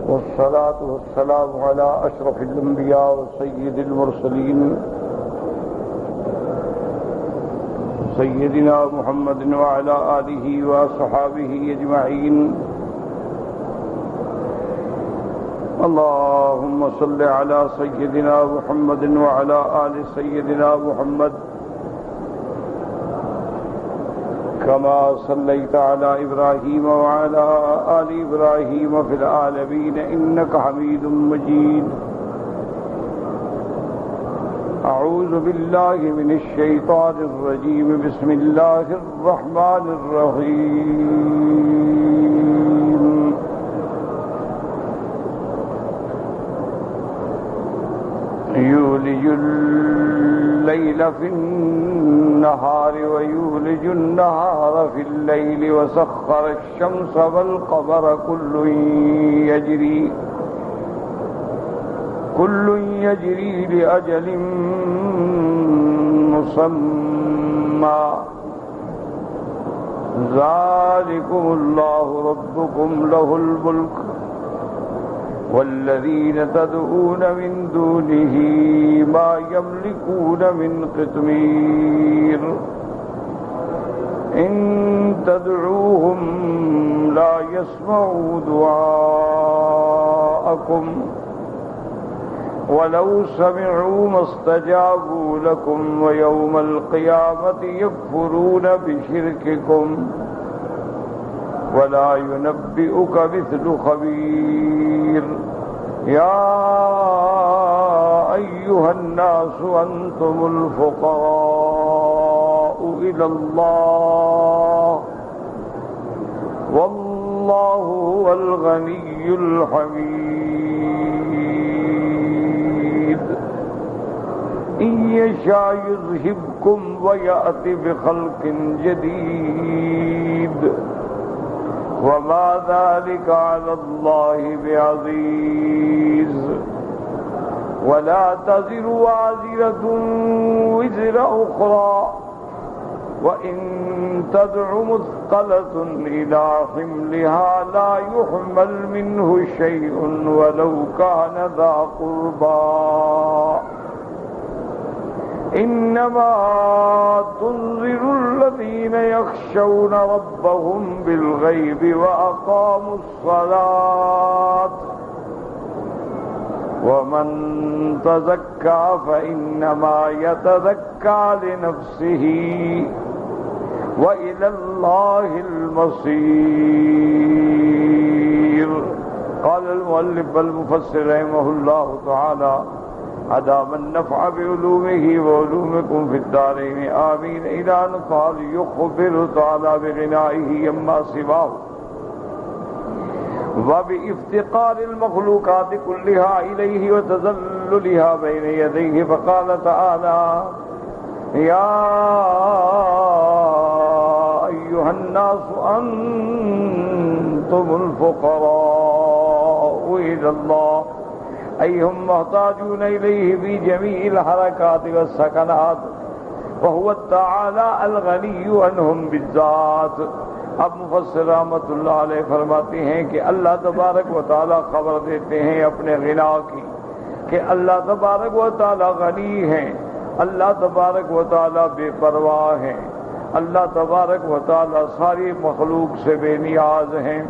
والصلاة والسلام على أشرف الأنبياء وسيد المرسلين سيدنا محمد وعلى آله وصحابه أجمعين. اللهم صل على سيدنا محمد وعلى آل سيدنا محمد كما صليت على إبراهيم وعلى آل إبراهيم في العالمين إنك حميد مجيد. أعوذ بالله من الشيطان الرجيم. بسم الله الرحمن الرحيم. يولج الليل في النهار ويولج النهار في الليل وسخر الشمس والقمر كل يجري لأجل مسمى ذلكم الله ربكم له الملك والذين تدعون من دونه ما يملكون من قطمير إن تدعوهم لا يسمعوا دعاءكم ولو سمعوا ما استجابوا لكم ويوم القيامة يكفرون بشرككم ولا ينبئك مثل خبير. يا أيها الناس أنتم الفقراء إلى الله والله هو الغني الحميد. إن يشاء يذهبكم ويأتي بخلق جديد وما ذلك على الله بعزيز. ولا تزر وازرة وزر أخرى وإن تدع مثقلة إلى حملها لا يحمل منه شيء ولو كان ذا قربى. إنما تنذر الذين يخشون ربهم بالغيب وأقاموا الصلاة ومن تزكى فإنما يتزكى لنفسه وإلى الله المصير. قال المؤلف المفسر رحمه الله تعالى أدام النفع بعلومه وعلومكم في الدارين آمين. إلى أن قال يخبر تعالى بغنائه يما سواه وبافتقار المخلوقات كلها إليه وتذللها بين يديه فقال تعالى يا أيها الناس أنتم الفقراء إلى الله أي هم محتاجون إليه في جميع الحركات والسكنات وهو تعالى الغني عنهم بالذات. اب مفسر رحمۃ اللہ علیہ فرماتے ہیں کہ اللہ تبارک و تعالیٰ خبر دیتے ہیں اپنے غنا کی کہ اللہ تبارک و تعالیٰ غنی ہیں، اللہ تبارک و تعالیٰ بے پرواہ ہیں، اللہ تبارک و تعالیٰ ساری مخلوق سے بے نیاز ہیں.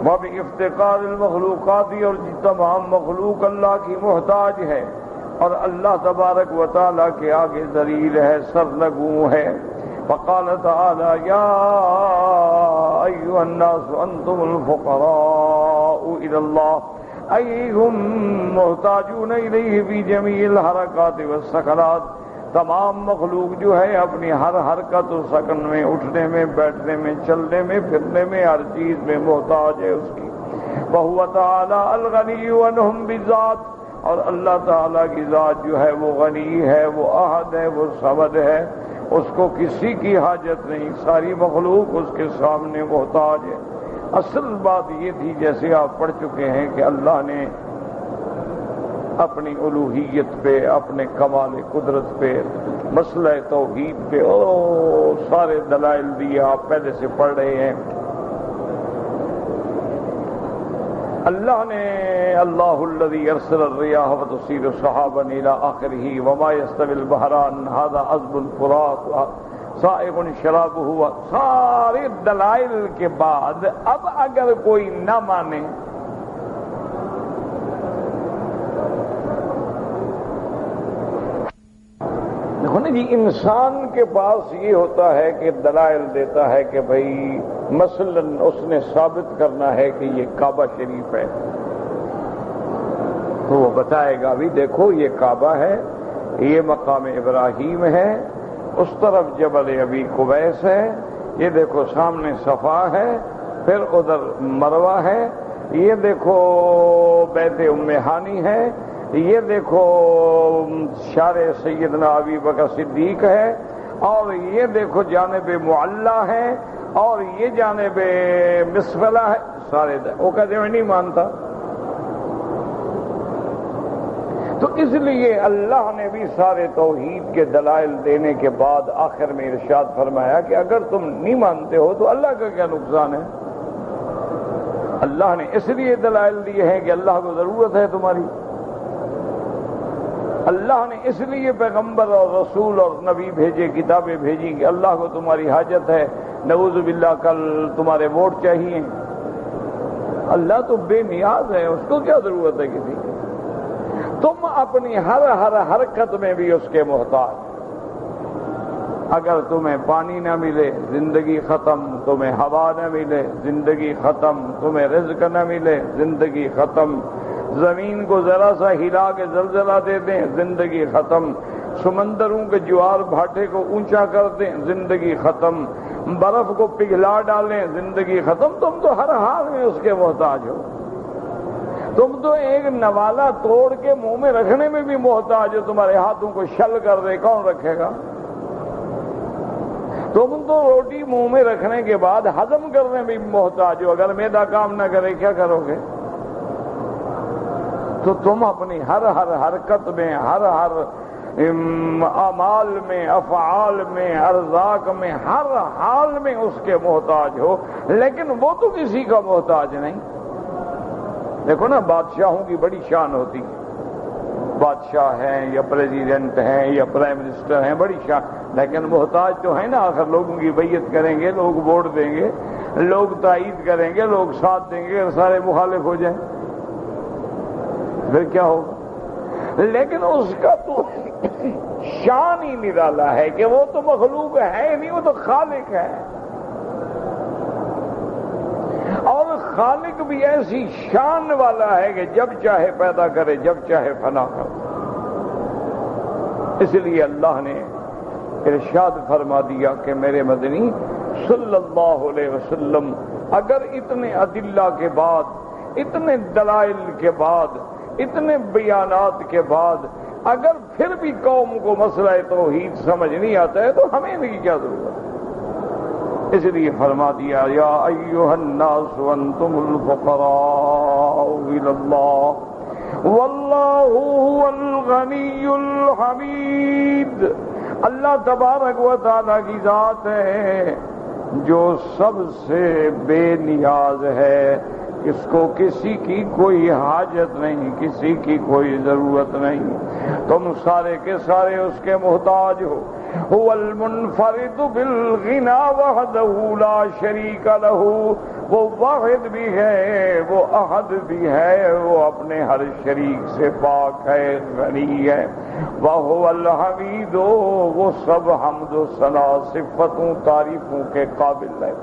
وب افتقار المخلوقات اور تمام مخلوق اللہ کی محتاج ہے اور اللہ تبارک و تعالیٰ کے آگے ذلیل ہے، سرنگوں ہے. فقال تعالی یا ایها الناس انتم الفقراء الى اللہ ای هم محتاجون الیہ فی جمیع الحرکات والسکنات. تمام مخلوق جو ہے اپنی ہر حرکت و سکن میں، اٹھنے میں، بیٹھنے میں، چلنے میں، پھرنے میں، ہر چیز میں محتاج ہے اس کی. وَهُوَ تَعَالَى الْغَنِيُّ عَنْهُمْ بِالذَّاتِ اور اللہ تعالیٰ کی ذات جو ہے وہ غنی ہے، وہ احد ہے، وہ صمد ہے، اس کو کسی کی حاجت نہیں، ساری مخلوق اس کے سامنے محتاج ہے. اصل بات یہ تھی جیسے آپ پڑھ چکے ہیں کہ اللہ نے اپنی الوہیت پہ، اپنے کمال قدرت پہ، مسئلہ توحید پہ سارے دلائل دیے، آپ پہلے سے پڑھ رہے ہیں. اللہ نے اللہ الذی ارسل الرياح فتثير سحابا الى آخرہ وما يستوي البحران هذا عذب فرات سائغ شرابہ، سارے دلائل کے بعد اب اگر کوئی نہ مانے، دیکھو نا جی، انسان کے پاس یہ ہوتا ہے کہ دلائل دیتا ہے کہ بھئی مثلا اس نے ثابت کرنا ہے کہ یہ کعبہ شریف ہے، تو وہ بتائے گا بھی دیکھو یہ کعبہ ہے، یہ مقام ابراہیم ہے، اس طرف جبل ابی قبیس ہے، یہ دیکھو سامنے صفا ہے، پھر ادھر مروہ ہے، یہ دیکھو بیت ام ہانی ہے، یہ دیکھو شار سیدنا ابی بکر صدیق ہے، اور یہ دیکھو جانب معلا ہے، اور یہ جانب مسفلہ ہے، سارے وہ کہتے ہیں نہیں مانتا۔ تو اس لیے اللہ نے بھی سارے توحید کے دلائل دینے کے بعد آخر میں ارشاد فرمایا کہ اگر تم نہیں مانتے ہو تو اللہ کا کیا نقصان ہے؟ اللہ نے اس لیے دلائل دیے ہیں کہ اللہ کو ضرورت ہے تمہاری، اللہ نے اس لیے پیغمبر اور رسول اور نبی بھیجے، کتابیں بھیجی کہ اللہ کو تمہاری حاجت ہے، نعوذ باللہ کل تمہارے ووٹ چاہیے، اللہ تو بے نیاز ہے، اس کو کیا ضرورت ہے کسی کی؟ تم اپنی ہر حرکت میں بھی اس کے محتاج، اگر تمہیں پانی نہ ملے زندگی ختم، تمہیں ہوا نہ ملے زندگی ختم، تمہیں رزق نہ ملے زندگی ختم، زمین کو ذرا سا ہلا کے زلزلہ دے دیں زندگی ختم، سمندروں کے جوار بھاٹے کو اونچا کر دیں زندگی ختم، برف کو پگھلا ڈالیں زندگی ختم، تم تو ہر حال میں اس کے محتاج ہو، تم تو ایک نوالا توڑ کے منہ میں رکھنے میں بھی محتاج ہو، تمہارے ہاتھوں کو شل کر دے کون رکھے گا؟ تم تو روٹی منہ میں رکھنے کے بعد ہضم کرنے میں بھی محتاج ہو، اگر معدہ کام نہ کرے کیا کرو گے؟ تو تم اپنی ہر حرکت میں، ہر اعمال میں، افعال میں، ارزاق میں، ہر حال میں اس کے محتاج ہو، لیکن وہ تو کسی کا محتاج نہیں۔ دیکھو نا، بادشاہوں کی بڑی شان ہوتی ہے، بادشاہ ہیں یا پریزیڈنٹ ہیں یا پرائم منسٹر ہیں، بڑی شان، لیکن محتاج تو ہے نا، آخر لوگوں کی بیعت کریں گے، لوگ ووٹ دیں گے، لوگ تائید کریں گے، لوگ ساتھ دیں گے، اور سارے مخالف ہو جائیں پھر کیا ہوگا؟ لیکن اس کا تو شان ہی نرالا ہے کہ وہ تو مخلوق ہے نہیں، وہ تو خالق ہے، اور خالق بھی ایسی شان والا ہے کہ جب چاہے پیدا کرے، جب چاہے فنا کرے۔ اس لیے اللہ نے ارشاد فرما دیا کہ میرے مدنی صلی اللہ علیہ وسلم اگر اتنے ادلہ کے بعد، اتنے دلائل کے بعد، اتنے بیانات کے بعد اگر پھر بھی قوم کو مسئلہ توحید سمجھ نہیں آتا ہے تو ہمیں بھی کیا ضرورت ہے؟ اس لیے فرما دیا یا ایھا الناس انتم الفقراء الی اللہ واللہ هو الغنی الحمید۔ اللہ تبارک و تعالیٰ کی ذات ہے جو سب سے بے نیاز ہے، اس کو کسی کی کوئی حاجت نہیں، کسی کی کوئی ضرورت نہیں، تم سارے کے سارے اس کے محتاج ہو۔ هو المنفرد بالغنا وحدہ لا شریک لہ، وہ واحد بھی ہے، وہ احد بھی ہے، وہ اپنے ہر شریک سے پاک ہے، غنی ہے۔ وَهُوَ الْحَمِيدُ، وہ سب حمد و ثنا، صفتوں، تعریفوں کے قابل ہے۔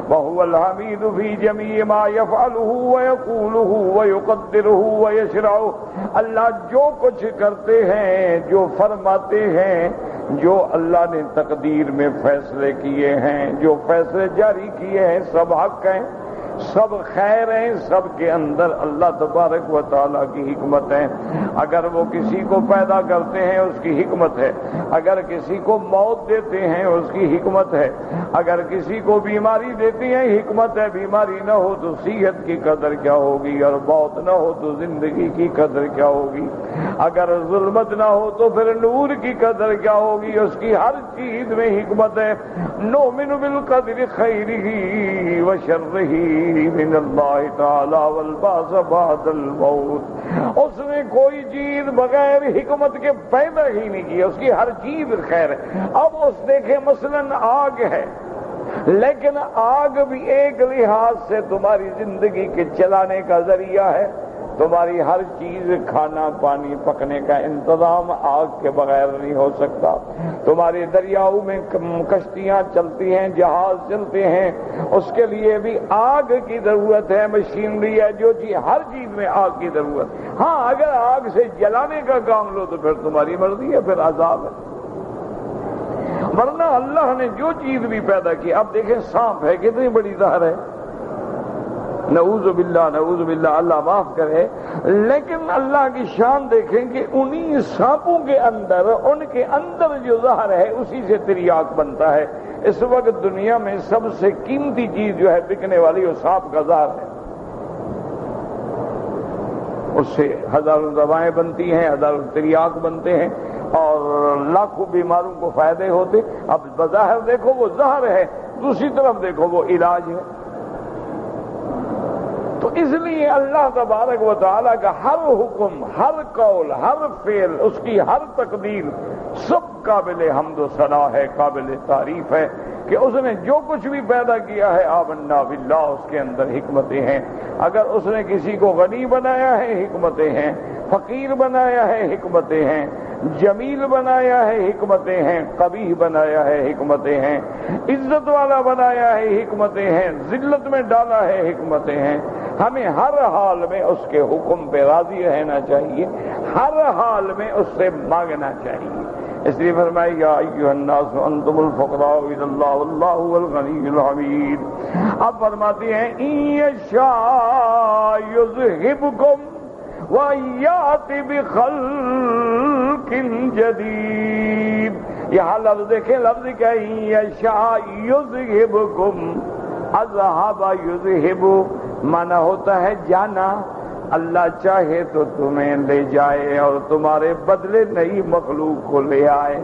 وَهُوَ الْحَمِيدُ فِي جَمِيعِ مَا يَفْعَلُهُ وَيَقُولُهُ وَيُقَدِّرُهُ وَيَشْرَعُهُ، اللہ جو کچھ کرتے ہیں، جو فرماتے ہیں، جو اللہ نے تقدیر میں فیصلے کیے ہیں، جو فیصلے جاری کیے ہیں، سب حق ہیں، سب خیر ہیں، سب کے اندر اللہ تبارک و تعالیٰ کی حکمت ہے۔ اگر وہ کسی کو پیدا کرتے ہیں اس کی حکمت ہے، اگر کسی کو موت دیتے ہیں اس کی حکمت ہے، اگر کسی کو بیماری دیتے ہیں حکمت ہے، بیماری نہ ہو تو صحت کی قدر کیا ہوگی، اور موت نہ ہو تو زندگی کی قدر کیا ہوگی، اگر ظلمت نہ ہو تو پھر نور کی قدر کیا ہوگی، اس کی ہر چیز میں حکمت ہے۔ نؤمن بالقدر خیرہ وشرہ من اللہ تعالی والبعث بعد الموت۔ اس نے کوئی چیز بغیر حکمت کے پیدا ہی نہیں کی، اس کی ہر چیز خیر ہے۔ اب اس دیکھیں مثلا آگ ہے، لیکن آگ بھی ایک لحاظ سے تمہاری زندگی کے چلانے کا ذریعہ ہے۔ تمہاری ہر چیز، کھانا پانی پکنے کا انتظام آگ کے بغیر نہیں ہو سکتا۔ تمہارے دریاؤں میں کشتیاں چلتی ہیں، جہاز چلتے ہیں، اس کے لیے بھی آگ کی ضرورت ہے، مشینری ہے، جو چیز ہر چیز میں آگ کی ضرورت۔ ہاں اگر آگ سے جلانے کا کام لو تو پھر تمہاری مرضی ہے، پھر عذاب ہے۔ ورنہ اللہ نے جو چیز بھی پیدا کی، اب دیکھیں سانپ ہے، کتنی بڑی زہر ہے، نعوذ باللہ نعوذ باللہ، اللہ معاف کرے، لیکن اللہ کی شان دیکھیں کہ انہی سانپوں کے اندر، ان کے اندر جو زہر ہے اسی سے تریاک بنتا ہے۔ اس وقت دنیا میں سب سے قیمتی چیز جو ہے بکنے والی وہ سانپ کا زہر ہے۔ اس سے ہزاروں دوائیں بنتی ہیں، ہزاروں تریاک بنتے ہیں اور لاکھوں بیماروں کو فائدے ہوتے۔ اب بظاہر دیکھو وہ زہر ہے، دوسری طرف دیکھو وہ علاج ہے۔ تو اس لیے اللہ تبارک و تعالیٰ کا ہر حکم، ہر قول، ہر فعل، اس کی ہر تقدیر سب قابل حمد و ثنا ہے، قابل تعریف ہے کہ اس نے جو کچھ بھی پیدا کیا ہے آمنا باللہ، اس کے اندر حکمتیں ہیں۔ اگر اس نے کسی کو غنی بنایا ہے حکمتیں ہیں، فقیر بنایا ہے حکمتیں ہیں، جمیل بنایا ہے حکمتیں ہیں، قبیح بنایا ہے حکمتیں ہیں، عزت والا بنایا ہے حکمتیں ہیں، ذلت میں ڈالا ہے حکمتیں ہیں۔ ہمیں ہر حال میں اس کے حکم پہ راضی رہنا چاہیے، ہر حال میں اس سے مانگنا چاہیے۔ اس لیے فرمایا یا ایھا الناس انتم الفقراء الی اللہ واللہ هو الغنی الحمید۔ اب فرماتے ہیں ان یشاء یذھبکم وَيَأْتِ بِخَلْقٍ جَدِيدٍ۔ یہاں لفظ دیکھیں، لفظ کیا ہے، یشاء یذھبکم، اذھب یذھب معنی ہوتا ہے جانا۔ اللہ چاہے تو تمہیں لے جائے اور تمہارے بدلے نئی مخلوق کو لے آئے۔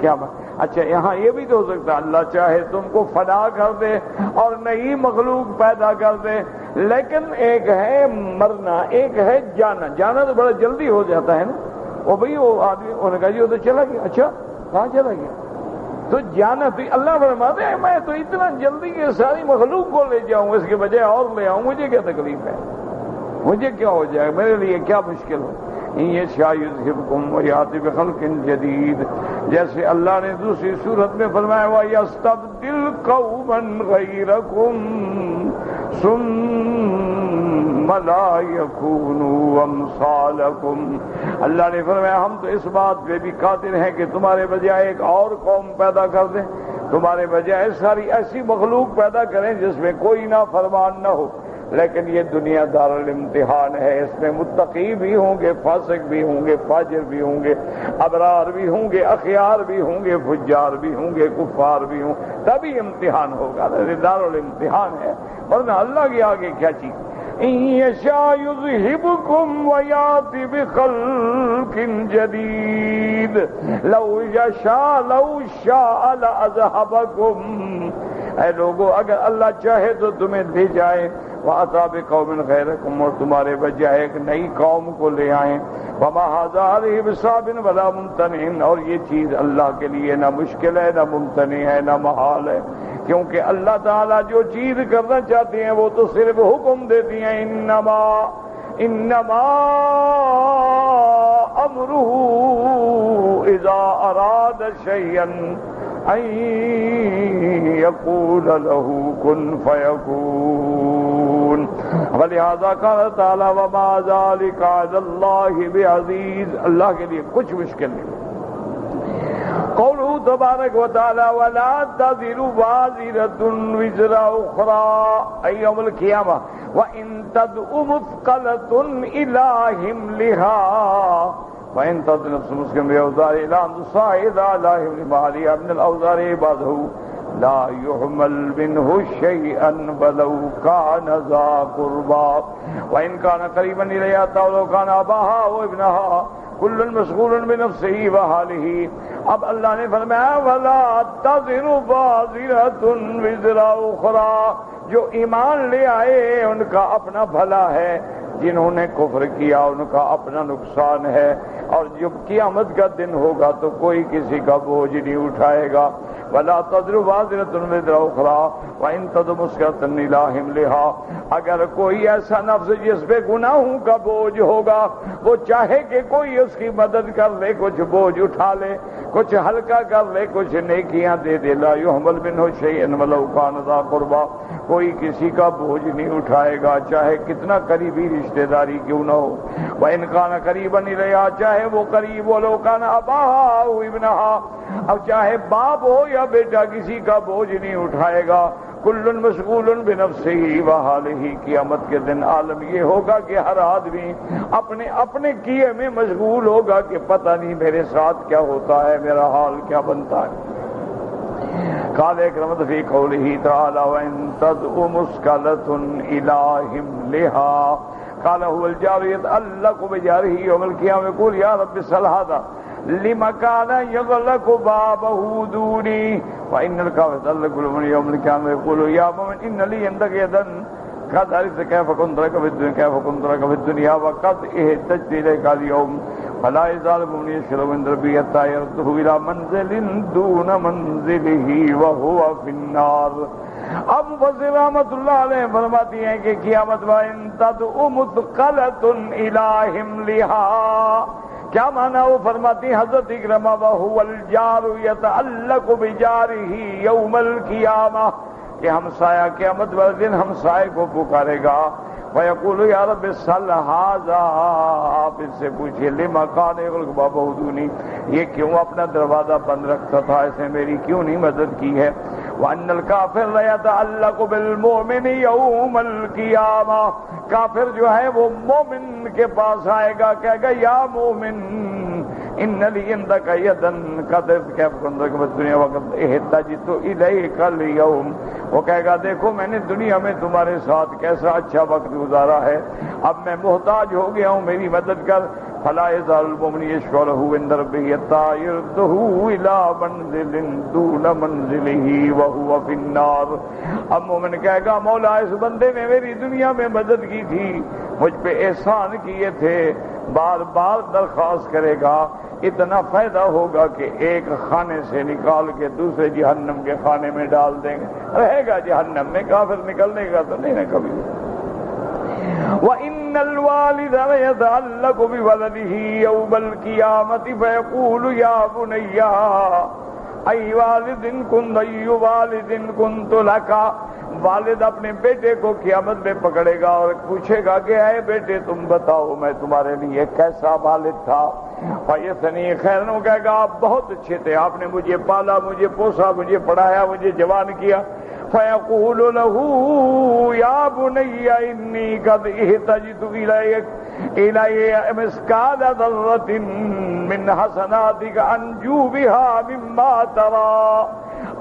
کیا بات؟ اچھا یہاں یہ بھی تو ہو سکتا ہے اللہ چاہے تم کو فنا کر دے اور نئی مخلوق پیدا کر دے، لیکن ایک ہے مرنا، ایک ہے جانا۔ جانا تو بڑا جلدی ہو جاتا ہے نا، وہ بھئی وہ آدمی انہوں نے کہا جی وہ تو چلا گیا۔ اچھا کہاں چلا گیا؟ تو جانا تو اللہ فرماتے ہیں میں تو اتنا جلدی کہ ساری مخلوق کو لے جاؤں، اس کے بجائے اور لے آؤں، مجھے کیا تکلیف ہے، مجھے کیا ہو جائے، میرے لیے کیا مشکل ہو۔ یہ شاید یذھبکم ویأتی بخلق جدید، جیسے اللہ نے دوسری صورت میں فرمایا وَیَسْتَبْدِلْ قَوْمًا غَیْرَکُمْ ثُمَّ لَا يَكُونُوا أَمْثَالَکُمْ۔ اللہ نے فرمایا ہم تو اس بات پہ بھی قادر ہیں کہ تمہارے بجائے ایک اور قوم پیدا کر دیں، تمہارے بجائے ساری ایسی مخلوق پیدا کریں جس میں کوئی نافرمان نہ ہو۔ لیکن یہ دنیا دار الامتحان ہے، اس میں متقی بھی ہوں گے، فاسق بھی ہوں گے، فاجر بھی ہوں گے، ابرار بھی ہوں گے، اخیار بھی ہوں گے، فجار بھی ہوں گے، کفار بھی ہوں، تبھی امتحان ہوگا۔ دار الامتحان ہے، ورنہ اللہ کے آگے کیا چیز۔ ان یشاء یذھبکم ویأتی بخلق جدید لو شاء لأذھبکم۔ اے لوگو اگر اللہ چاہے تو تمہیں لے جائے، وَأَتَىٰ بِقَوْمٍ غَيْرَكُمْ، اور تمہارے بجائے ایک نئی قوم کو لے آئیں۔ وَمَا هَٰذَا عَلَيْهِ بِصَعْبٍ وَلَا مُمْتَنِعٍ، اور یہ چیز اللہ کے لیے نہ مشکل ہے، نہ ممتنع ہے، نہ محال ہے، کیونکہ اللہ تعالیٰ جو چیز کرنا چاہتے ہیں وہ تو صرف حکم دیتی ہیں۔ انما امرہ اذا اراد شیئا ان یقول له کن فیکون۔ ولہذا قال تعالی وما ذلک علی اللہ بعزیز، اللہ کے لیے کچھ مشکل نہیں۔ قوله تبارک و تعالی ولا تزر وازرة وزر اخرى، ای یوم القیامہ، وان تدع مثقلة الى حملها، وان تدع نفس مسلم باوزار الى ان تصاعد على حمل مالها من الاوزار عباده لا يحمل منه شيئا ولو كان ذا قربى وان كان قريبا اليها ولو كان اباها وابنها کل مشغول بنفسه وحاله۔ اب اللہ نے فرمایا ولا تزر وازرة وزر اخرى، جو ایمان لے آئے ان کا اپنا بھلا ہے، جنہوں نے کفر کیا ان کا اپنا نقصان ہے، اور جب قیامت کا دن ہوگا تو کوئی کسی کا بوجھ نہیں اٹھائے گا۔ وَلَا تَزِرُ وَازِرَةٌ وِزْرَ أُخْرَىٰ وَإِن تَدْعُ مُسْكِنَةً إِلَىٰ حِمْلِهَا، اگر کوئی ایسا نفس جس پہ گناہوں کا بوجھ ہوگا، وہ چاہے کہ کوئی اس کی مدد کر لے، کچھ بوجھ اٹھا لے، کچھ ہلکا کر لے، کچھ نیکیاں دے دے، لَا يُحْمَلْ مِنْهُ شَيْءٌ وَلَوْ كَانَ ذَا قُرْبَىٰ، کوئی کسی کا بوجھ نہیں اٹھائے گا، چاہے کتنا قریبی رشتہ داری کیوں نہ ہو۔ وَإِنْ كَانَ قَرِيبًا إِلَيْهَا، چاہے وہ قریب وَلَوْ كَانَ أَبَاهَا أَوْ ابْنَهَا، اب چاہے باپ ہو یا بیٹا کسی کا بوجھ نہیں اٹھائے گا۔ کل مشغول بنفسه وحاله، قیامت کے دن عالم یہ ہوگا کہ ہر آدمی اپنے اپنے کیے میں مشغول ہوگا کہ پتہ نہیں میرے ساتھ کیا ہوتا ہے، میرا حال کیا بنتا ہے۔ قال اکرمت فی قوله تعالی وان تدع مسکلة الى حملها قال هو الجار يتعلق بجاره يوم القيامة يقول يا رب سل هذا لما كان يغلق بابه دوني، وإن الكافر يتعلق من يوم القيامة يقول يا مؤمن إن لي عندك يدا قد عرفت كيف كنت لك في الدنيا وقد احتجت إليك اليوم، فلا يزال المؤمن يشكر من ربه حتى يرده إلى منزل دون منزله وهو في النار۔ اب مفسر رحمۃ اللہ علیہ فرماتی ہیں کہ قیامت وَإِن تَدْعُ مُثْقَلَةٌ إِلَىٰ حِمْلِهَا، کیا معنی وہ فرماتی حضرت اکرمہ وَهُوَ الْجَارُ يَتَعَلَّقُ بِجَارِهِ يَوْمَ الْقِيَامَةِ، کہ ہمسایہ قیامت والے دن ہمسائے کو پکارے گا، وَيَقُولُ يَا رَبِّ سَلْ هَٰذَا، آپ اس سے پوچھئے لِمَا كَانَ يَغْلِقُ بَابَهُ دُونِي، یہ کیوں اپنا دروازہ بند رکھتا تھا، اس نے میری کیوں نہیں مدد کی ہے۔ وَأَنَّ الْكَافِرَ لَيَتَعَلَّقُ بِالْمُؤْمِنِ يَوْمَ الْقِيَامَةِ، کافر جو ہے وہ مومن کے پاس آئے گا، کہے گا یا مومن ان لی عندک یدن قدر کیف کنت لک الدنیا وقد احتجت الیک اليوم، وہ کہے گا دیکھو میں نے دنیا میں تمہارے ساتھ کیسا اچھا وقت گزارا ہے، اب میں محتاج ہو گیا ہوں، میری مدد کر۔ فلا يزال المؤمن يشكو له عند ربه حتى يرده الى منزل دون منزله وهو في النار، اب مومن کہے گا مولا اس بندے نے میری دنیا میں مدد کی تھی، مجھ پہ احسان کیے تھے، بار بار درخواست کرے گا، اتنا فائدہ ہوگا کہ ایک خانے سے نکال کے دوسرے جہنم کے خانے میں ڈال دیں گے، رہے گا جہنم میں، کافر نکلنے کا تو نہیں نا کبھی۔ وَإِنَّ الْوَالِدَ لَيَتَعَلَّقُ بِوَلَدِهِ يَوْمَ الْقِيَامَةِ فَيَقُولُ يَا بُنَيَّ أَيُّ وَالِدٍ كُنتُ لَكَ، والد اپنے بیٹے کو قیامت میں پکڑے گا اور پوچھے گا کہ اے بیٹے تم بتاؤ میں تمہارے لیے کیسا والد تھا، فَيَثْنِي خَيْرًا، کہے گا آپ بہت اچھے تھے، آپ نے مجھے پالا، مجھے پوسا، مجھے پڑھایا، مجھے جوان کیا۔ فَيَقُولُ لَهُ يَا بُنَيَّ إِنِّي قَدْ احْتَجْتُ إِلَيَّ مِثْقَالَ ذَرَّةٍ مِّنْ حَسَنَاتِكَ أَرْجُو بِهَا مِمَّا تَرَىٰ،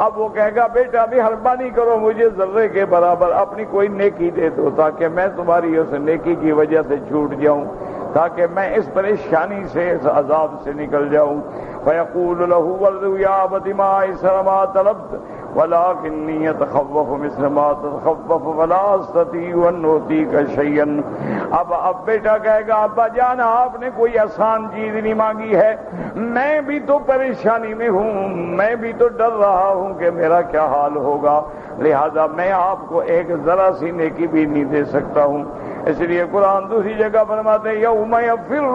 اب وہ کہے گا بیٹا مہربانی کرو مجھے ذرے کے برابر اپنی کوئی نیکی دے دو تاکہ میں تمہاری اس نیکی کی وجہ سے چھوٹ جاؤں، تاکہ میں اس پریشانی سے، اس عذاب سے نکل جاؤں۔ فَيَقُولُ لَهُ وَلْدُهُ يَا أَبَتِ مَا أَيْسَرَ مَا طَلَبْتَ وَلَٰكِنِّي أَتَخَوَّفُ مِثْلَ مَا تَتَخَوَّفُ وَلَا أَسْتَطِيعُ أَنْ أُعْطِيكَ شَيْئًا، اب بیٹا کہے گا ابا جان آپ نے کوئی آسان چیز نہیں مانگی ہے، میں بھی تو پریشانی میں ہوں، میں بھی تو ڈر رہا ہوں کہ میرا کیا حال ہوگا، لہذا میں آپ کو ایک ذرا سی نیکی بھی نہیں دے سکتا ہوں۔ اس لیے قرآن دوسری جگہ فرماتے ہیں یوم یفر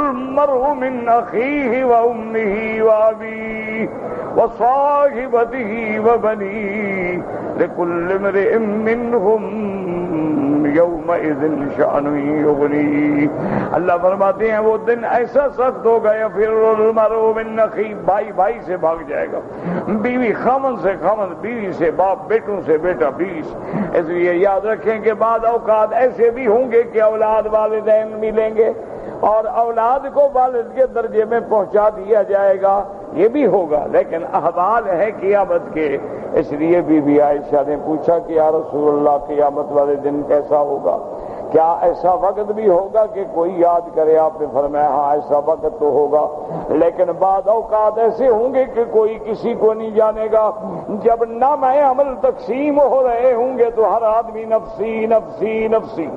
المرء من اخیہ وامہ وابیہ وصاحبتہ وبنیہ لکل امرئ منہم یومئذ شأن یغنیہ، اللہ فرماتے ہیں وہ دن ایسا سخت ہوگا یفر المرء من اخیہ، بھائی بھائی سے بھاگ جائے گا، بیوی خامن سے خامن، بیوی سے باپ، بیٹوں سے بیٹا، بیوی سے۔ اس لیے یاد رکھیں کہ بعض اوقات ایسے بھی ہوں گے کہ اولاد والدین ملیں گے اور اولاد کو والد کے درجے میں پہنچا دیا جائے گا، یہ بھی ہوگا، لیکن احوال ہے قیامت کے۔ اس لیے بی بی عائشہ نے پوچھا کہ یا رسول اللہ قیامت والے دن کیسا ہوگا، کیا ایسا وقت بھی ہوگا کہ کوئی یاد کرے؟ آپ نے فرمایا ہاں ایسا وقت تو ہوگا، لیکن بعض اوقات ایسے ہوں گے کہ کوئی کسی کو نہیں جانے گا۔ جب نامہ عمل تقسیم ہو رہے ہوں گے تو ہر آدمی نفسی نفسی نفسی،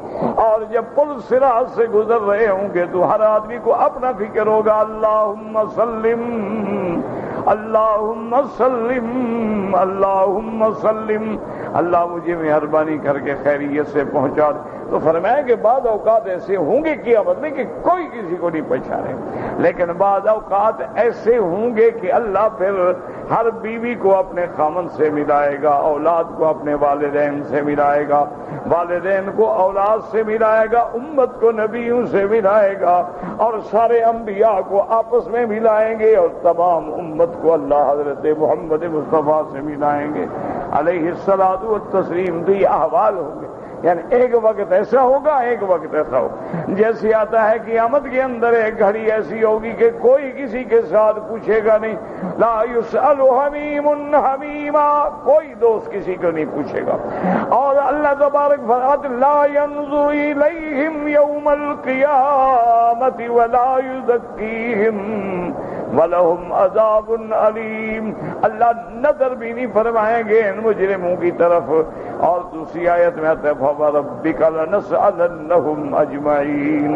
اور جب پل صراط سے گزر رہے ہوں گے تو ہر آدمی کو اپنا فکر ہوگا، اللہم سلم اللہم سلم اللہم سلم، اللہ مجھے مہربانی کر کے خیریت سے پہنچا دے۔ تو فرمایا کہ بعض اوقات ایسے ہوں گے قیامت میں کہ کوئی کسی کو نہیں پہچانے، لیکن بعض اوقات ایسے ہوں گے کہ اللہ پھر ہر بیوی کو اپنے خامن سے ملائے گا، اولاد کو اپنے والدین سے ملائے گا، والدین کو اولاد سے ملائے گا، امت کو نبیوں سے ملائے گا، اور سارے انبیاء کو آپس میں ملائیں گے، اور تمام امت کو اللہ حضرت محمد مصطفیٰ سے ملائیں گے علیہ الصلاۃ والتسلیم۔ تو یہ احوال ہوں گے، یعنی ایک وقت ایسا ہوگا، ایک وقت ایسا ہوگا۔ جیسے آتا ہے قیامت کے اندر ایک گھڑی ایسی ہوگی کہ کوئی کسی کے ساتھ پوچھے گا نہیں، لا یسأل حمیم حمیما، کوئی دوست کسی کو نہیں پوچھے گا۔ اور اللہ تبارک فرماتا لا ينظر الیہم یوم القیامۃ ولا یزکیہم وَلَهُمْ عَذَابٌ عَلِيمٌ، اللہ نظر بھی نہیں فرمائیں گے ان مجرموں کی طرف۔ اور دوسری آیت میں آتا ہے فَوَرَبِّكَ لَنَسْأَلَنَّهُمْ أَجْمَعِينَ،